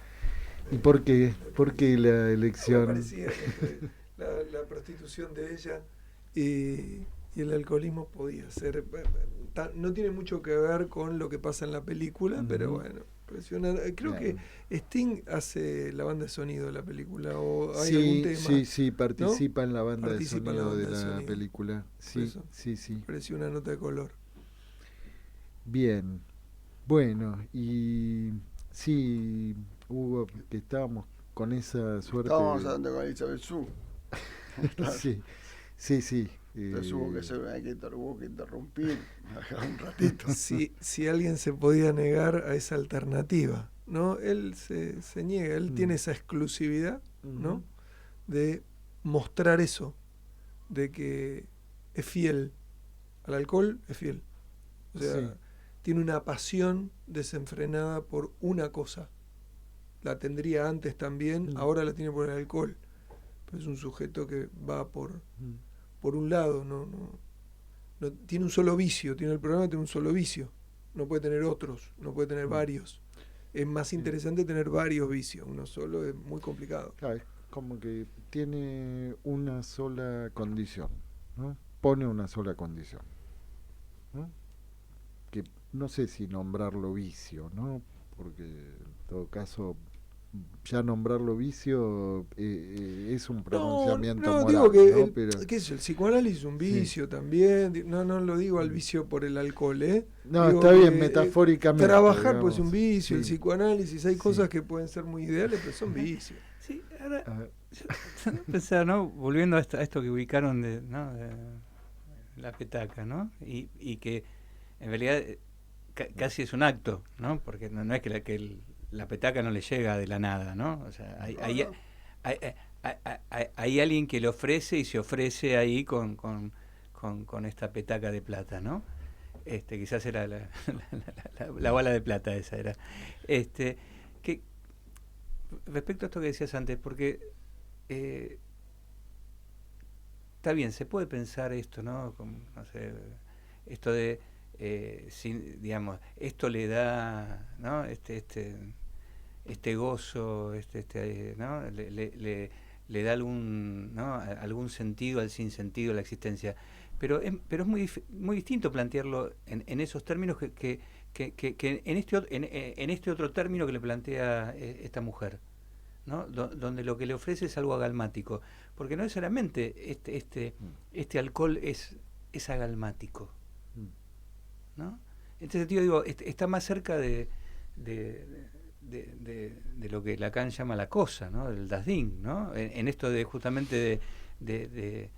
¿Y por qué la elección? Me parecía la prostitución de ella y el alcoholismo podía ser... No tiene mucho que ver con lo que pasa en la película, pero bueno, creo que Sting hace la banda de sonido de la película, o hay algún tema. Sí, participa, ¿no? En la banda participa de sonido en la banda de la sonido. película. Sí. Pareció una nota de color. Bien, bueno, y sí, hubo que estábamos con esa suerte. Estábamos hablando con Elizabeth Shue. Sí. Entonces hubo que interrumpir un ratito. Si alguien se podía negar a esa alternativa, ¿no? Él se niega, él tiene esa exclusividad, ¿no? De mostrar eso, de que es fiel al alcohol, es fiel. O sea, tiene una pasión desenfrenada por una cosa. La tendría antes también, ahora la tiene por el alcohol. Pero es un sujeto que va por un lado, no tiene un solo vicio, tiene el problema de tener un solo vicio. No puede tener otros, no puede tener varios. Es más interesante tener varios vicios, uno solo es muy complicado. Claro, es como que tiene una sola condición, ¿no? Pone una sola condición, ¿no? Que no sé si nombrarlo vicio, ¿no? Porque en todo caso ya nombrarlo vicio es un pronunciamiento moral, digo que ¿no? Pero ¿qué es el psicoanálisis es un vicio también? No lo digo al vicio por el alcohol, No, digo está bien, metafóricamente. Trabajar pues es un vicio, el psicoanálisis, hay cosas que pueden ser muy ideales, pero son vicios. Sí, ahora pensar, ¿no? Volviendo a esto que ubicaron de la petaca, ¿no? Y que en realidad casi es un acto, ¿no? Porque no es que la petaca no le llega de la nada, ¿no? O sea, hay alguien que le ofrece y se ofrece ahí con esta petaca de plata, ¿no? Quizás era la bala de plata esa era. Que respecto a esto que decías antes, porque está bien, se puede pensar esto, ¿no? Como, no sé, esto de, digamos, esto le da, ¿no? Este gozo, ¿no? Le da algún, ¿no? algún sentido al sinsentido de la existencia. Pero es muy distinto plantearlo en esos términos que en este otro término que le plantea esta mujer, ¿no? Donde lo que le ofrece es algo agalmático. Porque no necesariamente este alcohol es agalmático, ¿no? En este sentido, digo, está más cerca de lo que Lacan llama la cosa, ¿no? Del Das Ding, ¿no? En esto de justamente de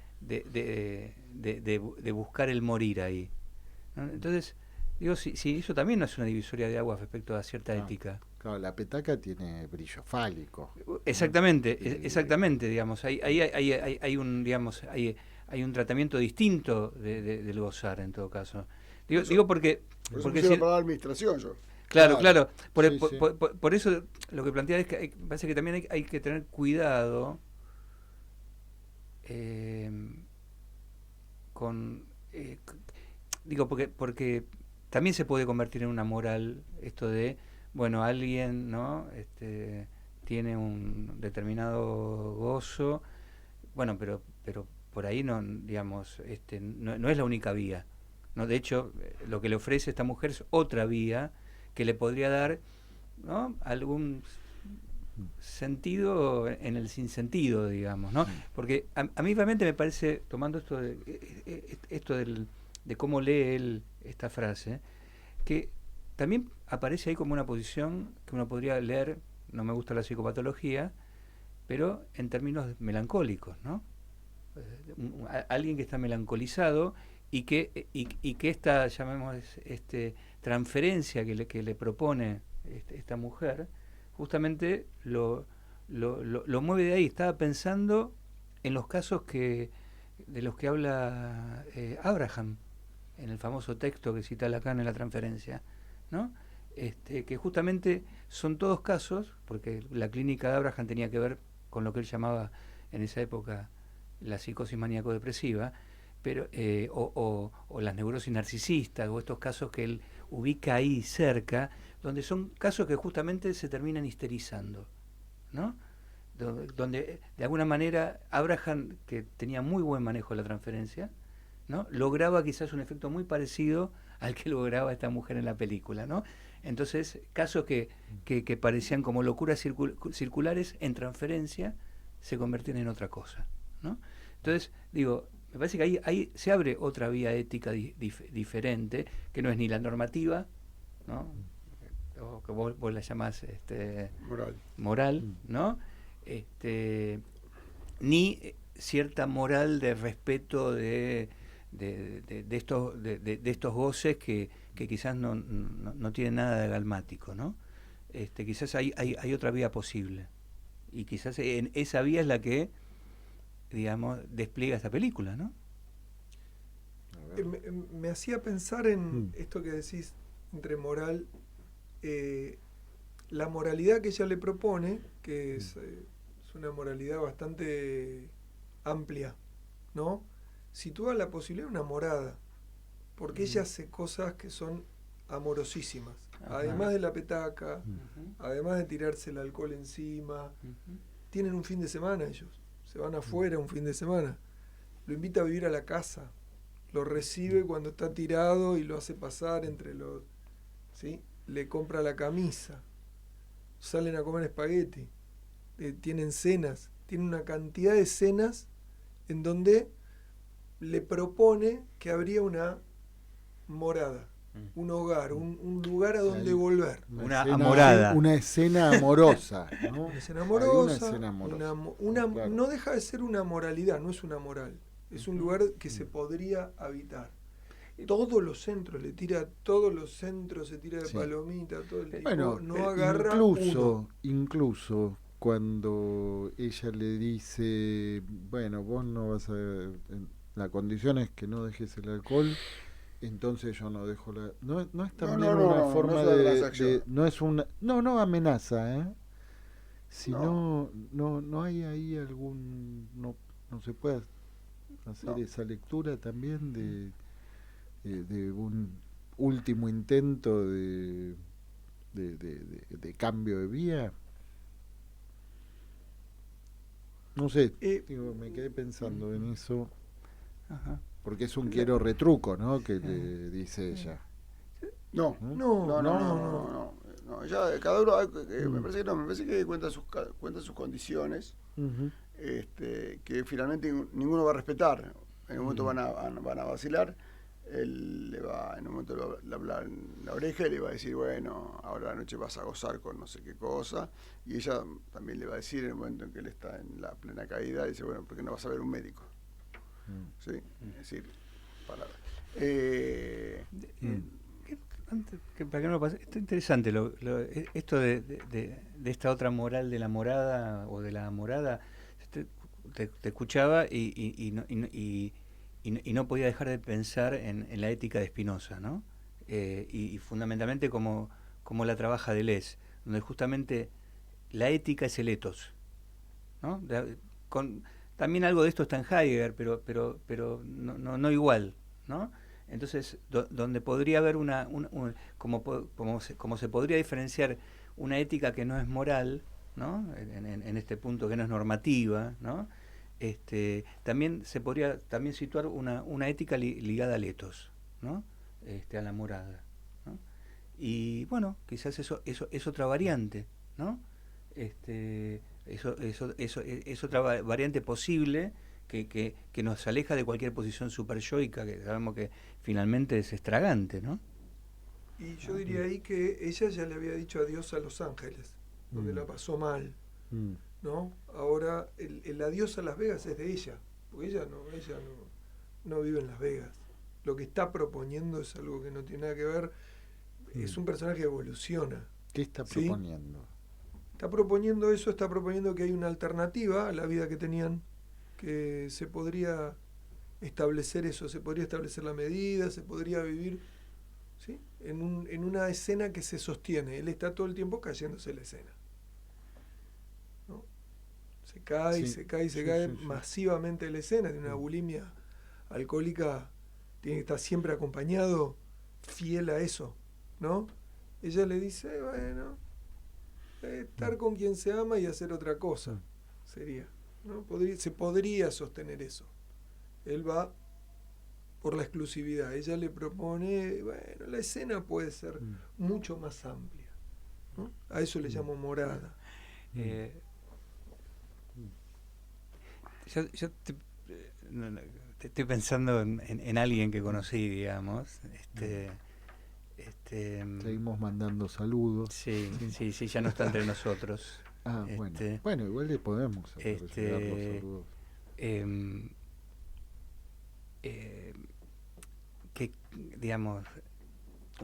buscar el morir ahí, ¿no? Entonces, digo, si eso también no es una divisoria de aguas respecto a cierta ética. Claro, la petaca tiene brillo fálico. Exactamente, exactamente, digamos, hay un, digamos, hay un tratamiento distinto del gozar en todo caso. Digo porque si para la administración yo. Claro. Sí. Por eso lo que plantea es que parece que también hay que tener cuidado digo, porque también se puede convertir en una moral esto de, bueno, alguien, ¿no? Tiene un determinado gozo, bueno, pero por ahí no, digamos, no es la única vía, ¿no? De hecho, lo que le ofrece esta mujer es otra vía que le podría dar, ¿no? Algún sentido en el sinsentido, digamos, ¿no? Porque a mí realmente me parece, tomando esto de cómo lee él esta frase, que también aparece ahí como una posición que uno podría leer, no me gusta la psicopatología, pero en términos melancólicos, ¿no? Alguien que está melancolizado y que esta, llamemos, transferencia que le propone esta mujer, justamente lo mueve de ahí. Estaba pensando en los casos de los que habla Abraham, en el famoso texto que cita Lacan en La transferencia, ¿no? Que justamente son todos casos, porque la clínica de Abraham tenía que ver con lo que él llamaba en esa época la psicosis maníaco-depresiva, pero o las neurosis narcisistas, o estos casos que él ubica ahí cerca, donde son casos que justamente se terminan histerizando, ¿no? Donde de alguna manera Abraham, que tenía muy buen manejo de la transferencia, ¿no? Lograba quizás un efecto muy parecido al que lograba esta mujer en la película, ¿no? Entonces, casos que parecían como locuras circulares en transferencia se convertían en otra cosa, ¿no? Entonces, digo, me parece que ahí se abre otra vía ética diferente, que no es ni la normativa, ¿no? O que vos la llamás moral, ¿no? Ni cierta moral de respeto de estos goces que quizás no tienen nada de agalmático, ¿no? Quizás hay otra vía posible, y quizás en esa vía es la que, digamos, despliega esta película, ¿no? Me hacía pensar en esto que decís entre moral, la moralidad que ella le propone, que es una moralidad bastante amplia, ¿no? Sitúa la posibilidad de una morada, porque ella hace cosas que son amorosísimas. Ajá. Además de la petaca, además de tirarse el alcohol encima, tienen un fin de semana ellos, se van afuera un fin de semana, lo invita a vivir a la casa, lo recibe cuando está tirado y lo hace pasar entre los, ¿sí? Le compra la camisa, salen a comer espagueti, tienen cenas, tienen una cantidad de cenas en donde le propone que habría una morada, un hogar, un lugar a donde volver. Una escena amorosa, ¿no? Una escena amorosa, una escena amorosa. Claro. No deja de ser una moralidad, no es una moral. Es un lugar que se podría habitar. Todos los centros, le tira todos los centros, se tira de palomita, todo el tiempo. Bueno, no agarra incluso cuando ella le dice, bueno, vos no vas a... La condición es que no dejes el alcohol. entonces yo no dejo la... No es No, también no, una no, forma no es una de... transacción. No es una... No amenaza, ¿eh? Si No. no hay ahí algún... No se puede hacer No. esa lectura también de un último intento de cambio de vía. No sé, digo, me quedé pensando en eso. Ajá. Porque es un quiero retruco, ¿no? Que le dice ella. No, ¿Mm? no. Ya cada uno, me parece que no, me parece que cuenta sus condiciones, Ujú. que finalmente ninguno va a respetar. En un momento van a vacilar. Él le va, en un momento le habla en la oreja y le va a decir, bueno, ahora la noche vas a gozar con no sé qué cosa. Y ella también le va a decir, en el momento en que él está en la plena caída, dice, bueno, ¿por qué no vas a ver un médico? ¿Sí? Es decir, para... Para que no pase, esto es interesante, esto de esta otra moral de la morada o de la morada. Te escuchaba y no podía dejar de pensar en la ética de Spinoza, ¿no? Y fundamentalmente como la trabaja Deleuze, donde justamente la ética es el ethos, ¿no? También algo de esto está en Heidegger, pero no igual, ¿no? Entonces, donde podría haber como se podría diferenciar una ética que no es moral, ¿no? En este punto que no es normativa, ¿no? También se podría también situar una ética ligada al ethos, ¿no? A la morada, ¿no? Y bueno, quizás eso es otra variante, ¿no? Es otra variante posible que nos aleja de cualquier posición superyoica, que sabemos que finalmente es estragante, ¿no? Y yo diría ahí que ella ya le había dicho adiós a Los Ángeles, donde la pasó mal, ¿no? Ahora el adiós a Las Vegas es de ella, porque ella no vive en Las Vegas. Lo que está proponiendo es algo que no tiene nada que ver, es un personaje que evoluciona. ¿Qué está ¿sí? proponiendo? Está proponiendo eso, está proponiendo que hay una alternativa a la vida que tenían, que se podría establecer eso, se podría establecer la medida, se podría vivir, ¿sí? en una escena que se sostiene. Él está todo el tiempo cayéndose la escena, ¿no? Se cae, se cae masivamente de la escena, de una bulimia alcohólica, tiene que estar siempre acompañado, fiel a eso, ¿no? Ella le dice, bueno, estar con quien se ama y hacer otra cosa sería, ¿no? Se podría sostener eso. Él va por la exclusividad. Ella le propone, bueno, la escena puede ser mucho más amplia, ¿no? A eso le llamo morada. Yo te estoy pensando en alguien que conocí, digamos. Seguimos mandando saludos. Sí, ya no está entre nosotros. Bueno, igual le podemos hacer llegar los saludos. Que, digamos...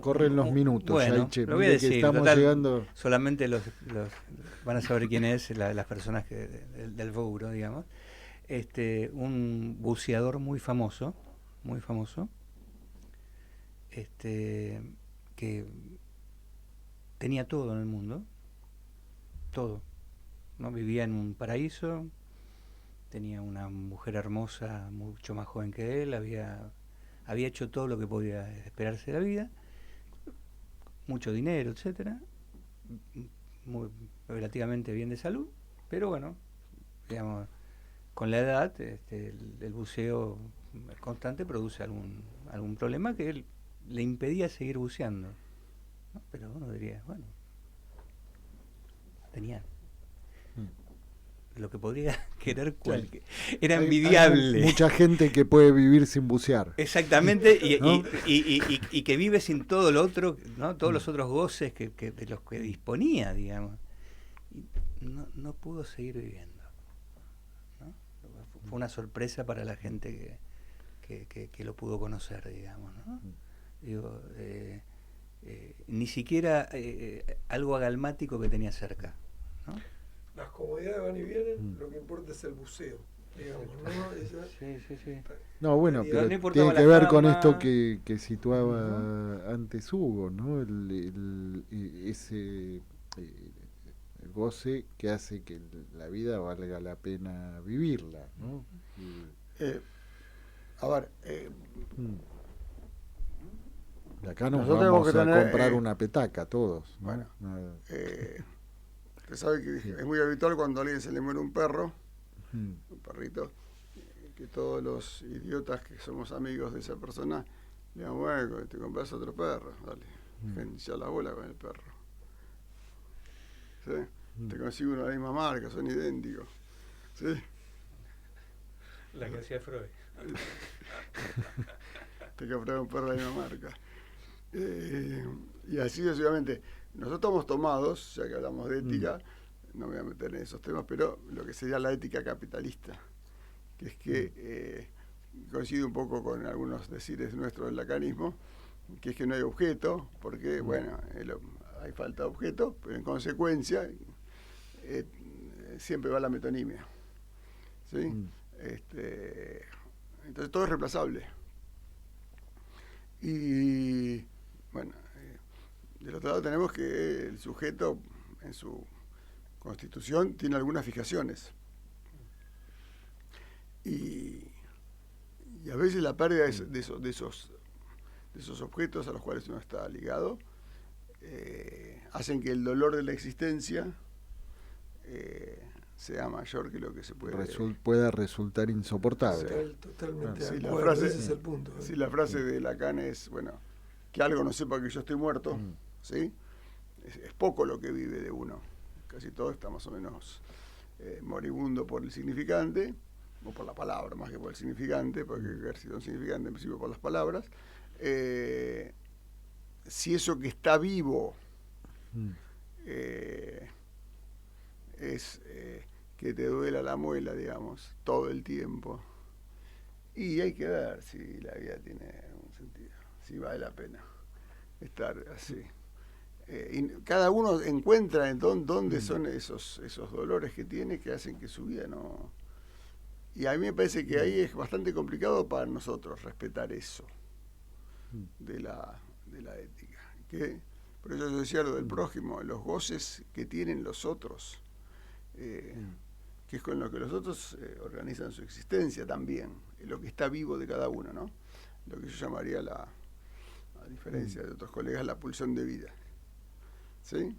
Corren los minutos, bueno, Yaiche, lo voy a decir, que estamos total, llegando... solamente los van a saber quién es, las personas del rubro, digamos. Un buceador muy famoso, que tenía todo en el mundo, todo, ¿no? Vivía en un paraíso, tenía una mujer hermosa, mucho más joven que él, había hecho todo lo que podía esperarse de la vida, mucho dinero, etcétera, relativamente bien de salud, pero bueno, digamos, con la edad el buceo constante produce algún problema que él le impedía seguir buceando, ¿no? Pero uno diría, bueno, tenía lo que podría querer cualquier. Era envidiable. Hay mucha gente que puede vivir sin bucear. Exactamente, ¿no? y que vive sin todo lo otro, ¿no? Todos los otros goces de los que disponía, digamos. Y no pudo seguir viviendo, ¿no? Fue una sorpresa para la gente que lo pudo conocer, digamos, ¿no? Digo, ni siquiera algo agalmático que tenía cerca, ¿no? Las comodidades van y vienen, lo que importa es el buceo. digamos, ¿no? Sí. No, bueno, Pero pero no importaba tiene que la ver con fama. esto que situaba antes Hugo, ¿no? Ese goce que hace que la vida valga la pena vivirla, ¿no? A ver, Y acá nos nosotros tenemos vamos que a tener, comprar una petaca todos, ¿no? bueno, Nada. usted sabe que es muy habitual cuando a alguien se le muere un perro, Mm. un perrito, que todos los idiotas que somos amigos de esa persona le digan, bueno, te compras otro perro, dale, ya la bola con el perro. ¿Sí? Te consigo uno de la misma marca, son idénticos. ¿Sí? La que hacía Freud. Te compras un perro de la misma marca. Y así sucesivamente. Nosotros estamos tomados, ya que hablamos de ética, no me voy a meter en esos temas, pero lo que sería la ética capitalista, que es que coincide un poco con algunos decires nuestros del lacanismo, que es que no hay objeto, porque, bueno, hay falta de objeto, pero en consecuencia siempre va la metonimia. ¿Sí? Entonces todo es reemplazable. Y, bueno, del otro lado tenemos que el sujeto en su constitución tiene algunas fijaciones. Y a veces la pérdida de esos objetos a los cuales uno está ligado hacen que el dolor de la existencia sea mayor que lo que se puede... pueda resultar insoportable. Totalmente Sí, de la acuerdo, frase, ese es el punto. sí, la frase de Lacan es, bueno, que algo no sepa que yo estoy muerto, ¿sí? Es poco lo que vive de uno. Casi todo está más o menos moribundo por el significante, o por la palabra más que por el significante, porque el ejército es un significante en principio por las palabras. Si eso que está vivo es que te duela la muela, digamos, todo el tiempo, y hay que ver si la vida tiene un sentido, si vale la pena estar así. Y cada uno encuentra en dónde son esos dolores que tiene que hacen que su vida no... Y a mí me parece que ahí es bastante complicado para nosotros respetar eso de la ética. Por eso yo decía lo del prójimo, los goces que tienen los otros, que es con lo que los otros organizan su existencia también, lo que está vivo de cada uno, ¿no? Lo que yo llamaría, a diferencia de otros colegas, la pulsión de vida. ¿Sí?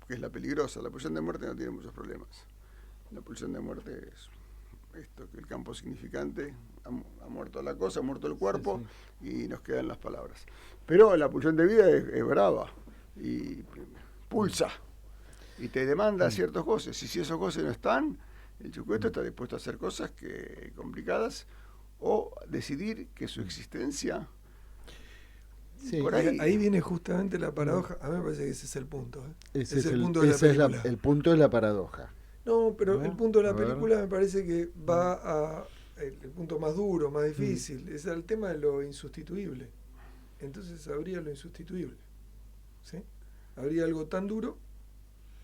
Que es la peligrosa. La pulsión de muerte no tiene muchos problemas. La pulsión de muerte es esto, que el campo significante ha muerto la cosa, ha muerto el cuerpo, y nos quedan las palabras. Pero la pulsión de vida es brava y pulsa y te demanda ciertos goces, y si esos goces no están, el sujeto está dispuesto a hacer cosas complicadas o decidir que su existencia... Sí, por ahí viene justamente la paradoja. A mí me parece que ese es el punto. Ese es el punto de la película. el punto de la paradoja. No, pero ¿No? el punto de la A ver. película me parece que va a... El punto más duro, más difícil, es el tema de lo insustituible. Entonces habría lo insustituible. ¿Sí? Habría algo tan duro,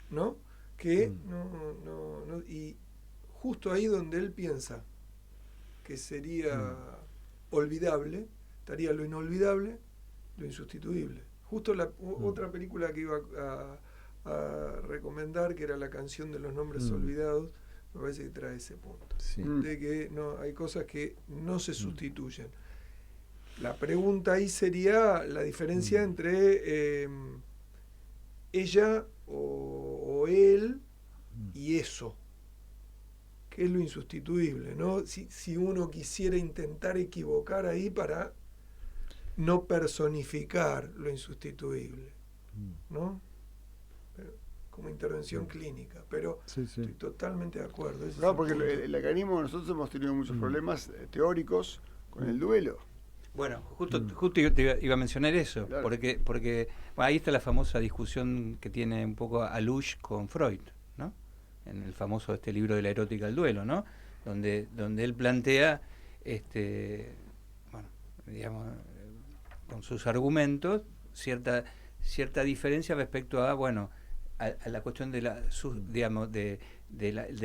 ¿no? Que no, y justo ahí donde él piensa que sería olvidable, estaría lo inolvidable, lo insustituible. Justo otra película que iba a recomendar, que era La canción de los nombres olvidados, me parece que trae ese punto. Sí. De que no hay cosas que no se sustituyen. La pregunta ahí sería la diferencia entre ella o él y eso, que es lo insustituible, ¿no? Si uno quisiera intentar equivocar ahí para no personificar lo insustituible, ¿no? Como intervención clínica, pero estoy totalmente de acuerdo. No, porque el lacanismo, nosotros hemos tenido muchos problemas teóricos con el duelo. Bueno, justo yo te iba a mencionar eso, Claro. porque bueno, ahí está la famosa discusión que tiene un poco Alush con Freud, ¿no? En el famoso libro de la erótica del duelo, ¿no? Donde él plantea, bueno, digamos, con sus argumentos, cierta diferencia respecto a, bueno, a la cuestión de digamos, de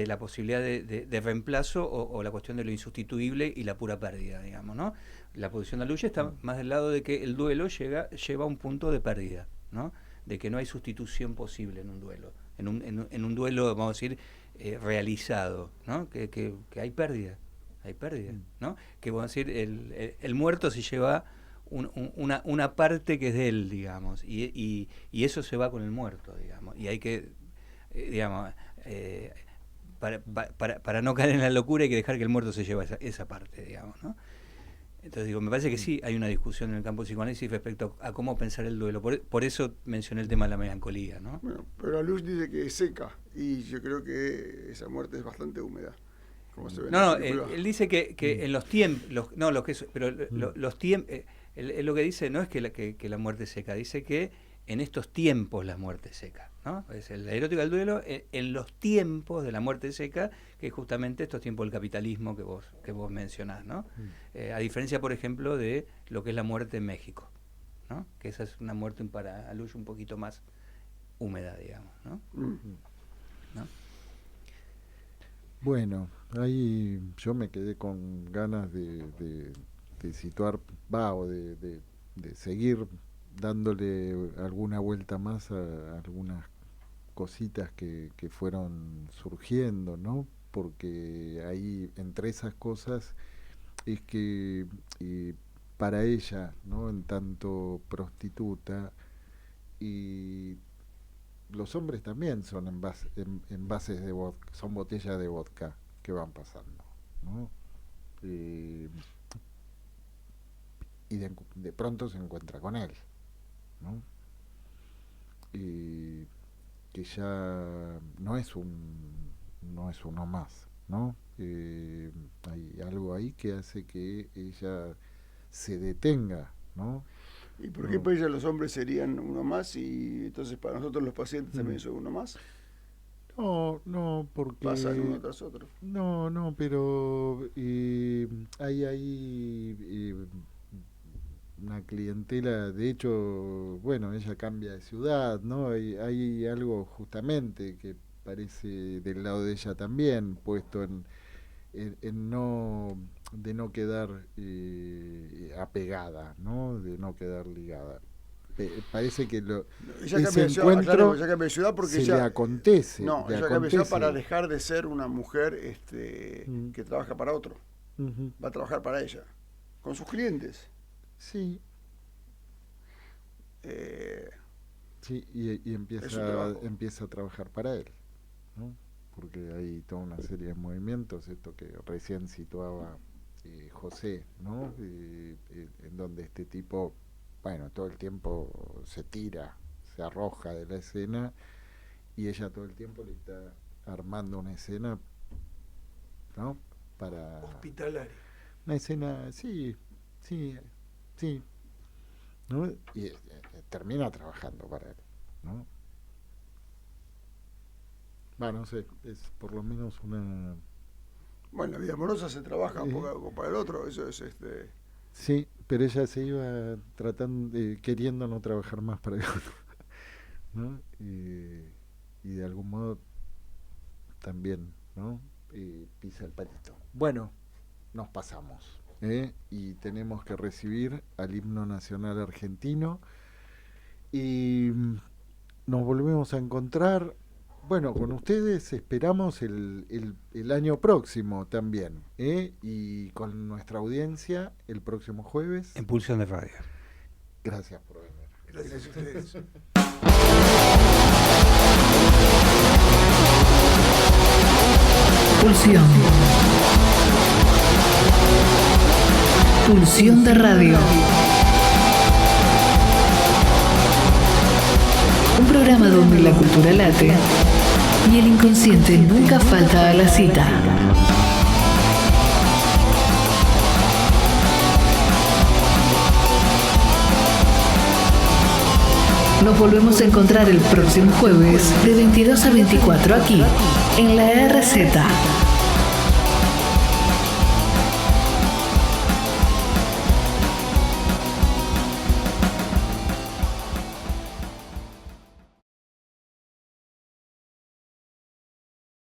la posibilidad de reemplazo o la cuestión de lo insustituible y la pura pérdida, digamos, ¿no? La posición de Aluche está más del lado de que el duelo lleva a un punto de pérdida, ¿no? De que no hay sustitución posible en un duelo. En un duelo, vamos a decir, realizado, ¿no? Que hay pérdida, ¿no? Que vamos a decir, el muerto se lleva una parte que es de él, digamos, y eso se va con el muerto, digamos, y hay que, digamos, para no caer en la locura hay que dejar que el muerto se lleve esa parte, digamos, ¿no? Entonces digo, me parece que sí hay una discusión en el campo psicoanálisis respecto a cómo pensar el duelo. Por eso mencioné el tema de la melancolía, ¿no? Bueno, pero Aluche dice que es seca, y yo creo que esa muerte es bastante húmeda. Como se ve él dice que en los tiempos, los tiempos, él lo que dice no es que la muerte es seca, dice que en estos tiempos la muerte es seca, ¿no? Es la erótica del duelo en los tiempos de la muerte seca, que es justamente estos tiempos del capitalismo que vos mencionás, ¿no? A diferencia, por ejemplo, de lo que es la muerte en México, ¿no? Que esa es una muerte para Aluche un poquito más húmeda, digamos, ¿no? ¿No? Bueno, ahí yo me quedé con ganas de situar, o de seguir dándole alguna vuelta más a algunas cositas que fueron surgiendo, ¿no? Porque ahí, entre esas cosas, es que para ella, ¿no? En tanto prostituta, y los hombres también son envases de vodka, son botellas de vodka que van pasando, ¿no? Y de pronto se encuentra con él, ¿no? Que ya no es uno más, ¿no? Hay algo ahí que hace que ella se detenga, ¿no? ¿Y por qué para ella los hombres serían uno más y entonces para nosotros los pacientes también son uno más? No, porque pasan uno tras otro. No, pero hay una clientela, de hecho, bueno, ella cambia de ciudad, ¿no? Hay algo justamente que parece del lado de ella también, puesto en no quedar apegada, ¿no? De no quedar ligada. Parece que ese encuentro ella cambia de ciudad porque le acontece. No, ella cambia de ciudad para dejar de ser una mujer que trabaja para otro. Va a trabajar para ella, con sus clientes. Sí. Sí, y empieza a trabajar para él, ¿no? Porque hay toda una serie de movimientos, esto que recién situaba José, ¿no? En donde este tipo, bueno, todo el tiempo se tira, se arroja de la escena, y ella todo el tiempo le está armando una escena, ¿no? Para hospitalaria. Una escena, sí, ¿no? Y termina trabajando para él, ¿no? Bueno, no sé, es por lo menos una... Bueno, la vida amorosa se trabaja un poco para el otro, eso es Sí, pero ella se iba queriendo no trabajar más para el otro, ¿no? Y de algún modo también, ¿no? Pisa el palito. Bueno, nos pasamos, y tenemos que recibir al himno nacional argentino, y nos volvemos a encontrar, bueno, con ustedes esperamos el año próximo también, y con nuestra audiencia el próximo jueves en Pulsión de Radio. Gracias por venir. Gracias a ustedes. Pulsión. Pulsión de Radio. Un programa donde la cultura late y el inconsciente nunca falta a la cita. Nos volvemos a encontrar el próximo jueves de 22 a 24 aquí, en la RZ.